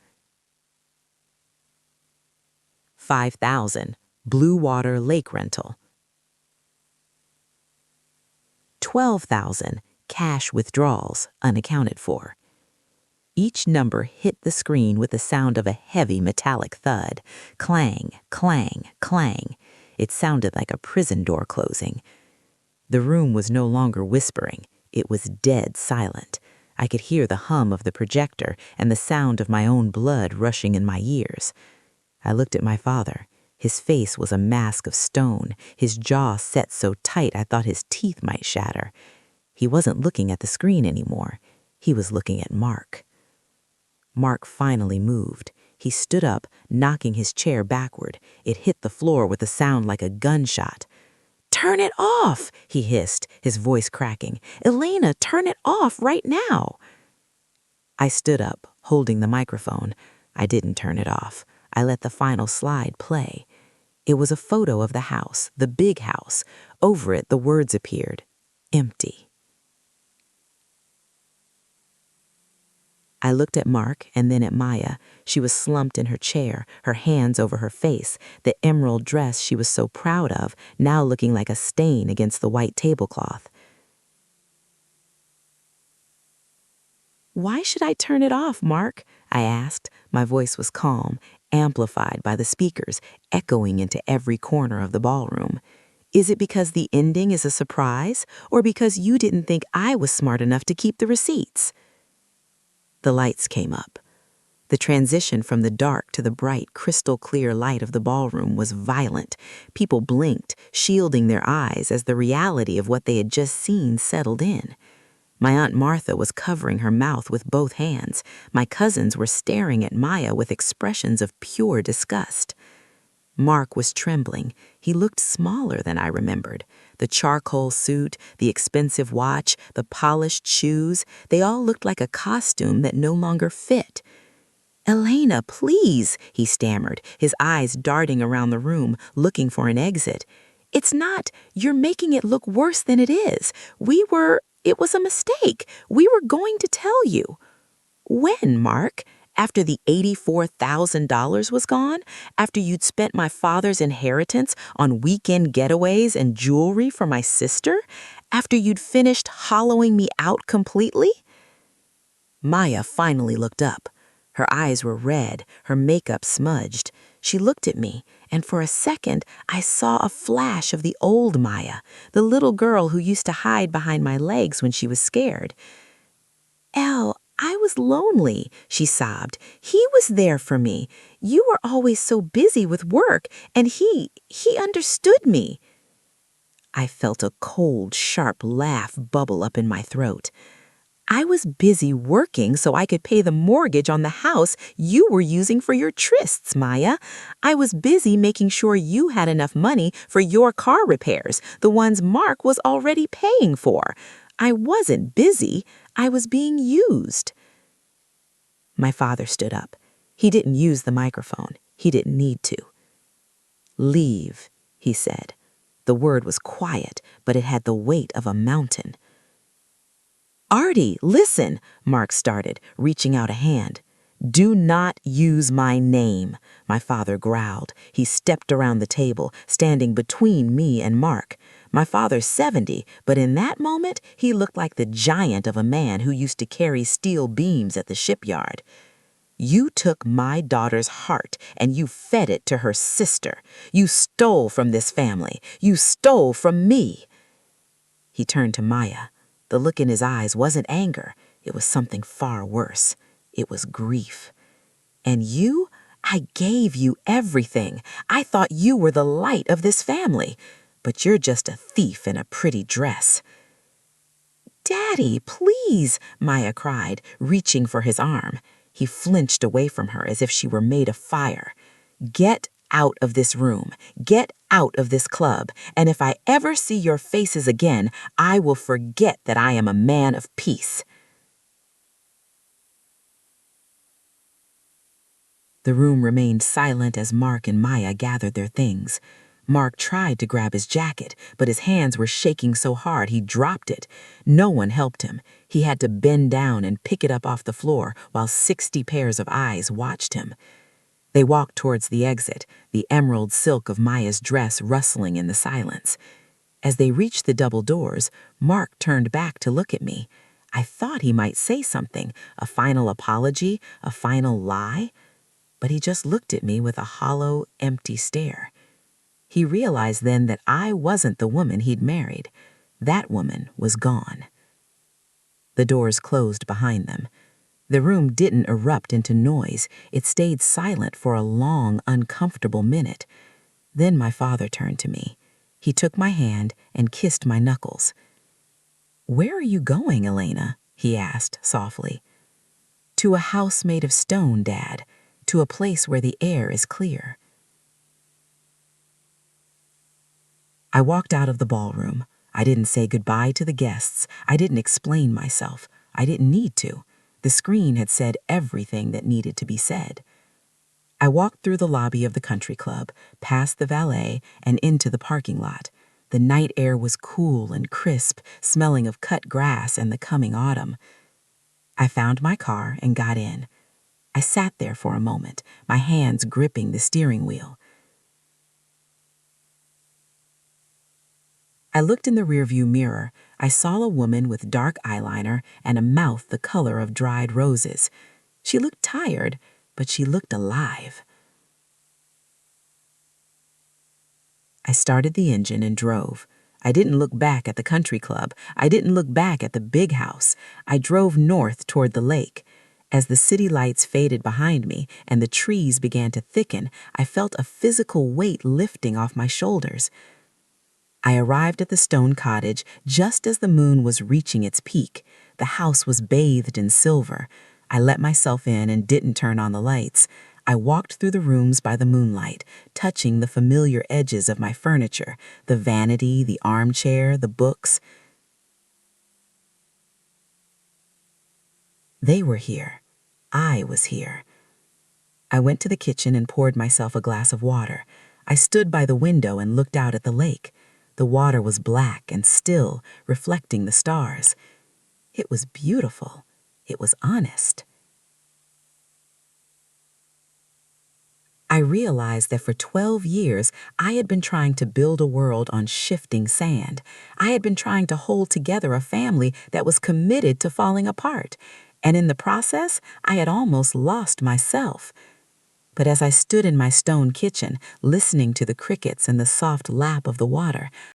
5,000 Blue Water Lake Rental. 12,000 Cash withdrawals unaccounted for. Each number hit the screen with the sound of a heavy metallic thud. Clang, clang, clang. It sounded like a prison door closing. The room was no longer whispering. It was dead silent. I could hear the hum of the projector and the sound of my own blood rushing in my ears. I looked at my father. His face was a mask of stone, his jaw set so tight I thought his teeth might shatter. He wasn't looking at the screen anymore. He was looking at Mark. Mark finally moved. He stood up, knocking his chair backward. It hit the floor with a sound like a gunshot. "Turn it off," he hissed, his voice cracking. "Elena, turn it off right now." I stood up, holding the microphone. I didn't turn it off. I let the final slide play. It was a photo of the house, the big house. Over it, the words appeared, "Empty." I looked at Mark and then at Maya. She was slumped in her chair, her hands over her face, the emerald dress she was so proud of, now looking like a stain against the white tablecloth. "Why should I turn it off, Mark?" I asked. My voice was calm, amplified by the speakers, echoing into every corner of the ballroom. "Is it because the ending is a surprise, or because you didn't think I was smart enough to keep the receipts?" The lights came up. The transition from the dark to the bright, crystal-clear light of the ballroom was violent. People blinked, shielding their eyes as the reality of what they had just seen settled in. My Aunt Martha was covering her mouth with both hands. My cousins were staring at Maya with expressions of pure disgust. Mark was trembling. He looked smaller than I remembered. The charcoal suit, the expensive watch, the polished shoes, they all looked like a costume that no longer fit. "Elena, please," he stammered, his eyes darting around the room, looking for an exit. "It's not, you're making it look worse than it is. It was a mistake. We were going to tell you." "When, Mark? After the $84,000 was gone? After you'd spent my father's inheritance on weekend getaways and jewelry for my sister? After you'd finished hollowing me out completely?" Maya finally looked up. Her eyes were red, her makeup smudged. She looked at me, and for a second I saw a flash of the old Maya, the little girl who used to hide behind my legs when she was scared. "Elle, I was lonely," she sobbed. "He was there for me. You were always so busy with work, and he understood me." I felt a cold, sharp laugh bubble up in my throat. "I was busy working so I could pay the mortgage on the house you were using for your trysts, Maya. I was busy making sure you had enough money for your car repairs, the ones Mark was already paying for. I wasn't busy. I was being used." My father stood up. He didn't use the microphone. He didn't need to. "Leave," he said. The word was quiet, but it had the weight of a mountain. "Artie, listen," Mark started, reaching out a hand. "Do not use my name," my father growled. He stepped around the table, standing between me and Mark. My father's 70, but in that moment, he looked like the giant of a man who used to carry steel beams at the shipyard. "You took my daughter's heart and you fed it to her sister. You stole from this family. You stole from me." He turned to Maya. The look in his eyes wasn't anger. It was something far worse. It was grief. "And you? I gave you everything. I thought you were the light of this family. But you're just a thief in a pretty dress." "Daddy, please," Maya cried, reaching for his arm. He flinched away from her as if she were made of fire. "Get out of this room. Get out of this club. And if I ever see your faces again, I will forget that I am a man of peace." The room remained silent as Mark and Maya gathered their things. Mark tried to grab his jacket, but his hands were shaking so hard he dropped it. No one helped him. He had to bend down and pick it up off the floor while 60 pairs of eyes watched him. They walked towards the exit, the emerald silk of Maya's dress rustling in the silence. As they reached the double doors, Mark turned back to look at me. I thought he might say something, a final apology, a final lie, but he just looked at me with a hollow, empty stare. He realized then that I wasn't the woman he'd married. That woman was gone. The doors closed behind them. The room didn't erupt into noise. It stayed silent for a long, uncomfortable minute. Then my father turned to me. He took my hand and kissed my knuckles. "Where are you going, Elena?" he asked softly. "To a house made of stone, Dad. To a place where the air is clear." I walked out of the ballroom. I didn't say goodbye to the guests. I didn't explain myself. I didn't need to. The screen had said everything that needed to be said. I walked through the lobby of the country club, past the valet, and into the parking lot. The night air was cool and crisp, smelling of cut grass and the coming autumn. I found my car and got in. I sat there for a moment, my hands gripping the steering wheel. I looked in the rearview mirror. I saw a woman with dark eyeliner and a mouth the color of dried roses. She looked tired, but she looked alive. I started the engine and drove. I didn't look back at the country club. I didn't look back at the big house. I drove north toward the lake. As the city lights faded behind me and the trees began to thicken, I felt a physical weight lifting off my shoulders. I arrived at the stone cottage just as the moon was reaching its peak. The house was bathed in silver. I let myself in and didn't turn on the lights. I walked through the rooms by the moonlight, touching the familiar edges of my furniture, the vanity, the armchair, the books. They were here. I was here. I went to the kitchen and poured myself a glass of water. I stood by the window and looked out at the lake. The water was black and still, reflecting the stars. It was beautiful. It was honest. I realized that for 12 years, I had been trying to build a world on shifting sand. I had been trying to hold together a family that was committed to falling apart. And in the process, I had almost lost myself. But as I stood in my stone kitchen, listening to the crickets and the soft lap of the water,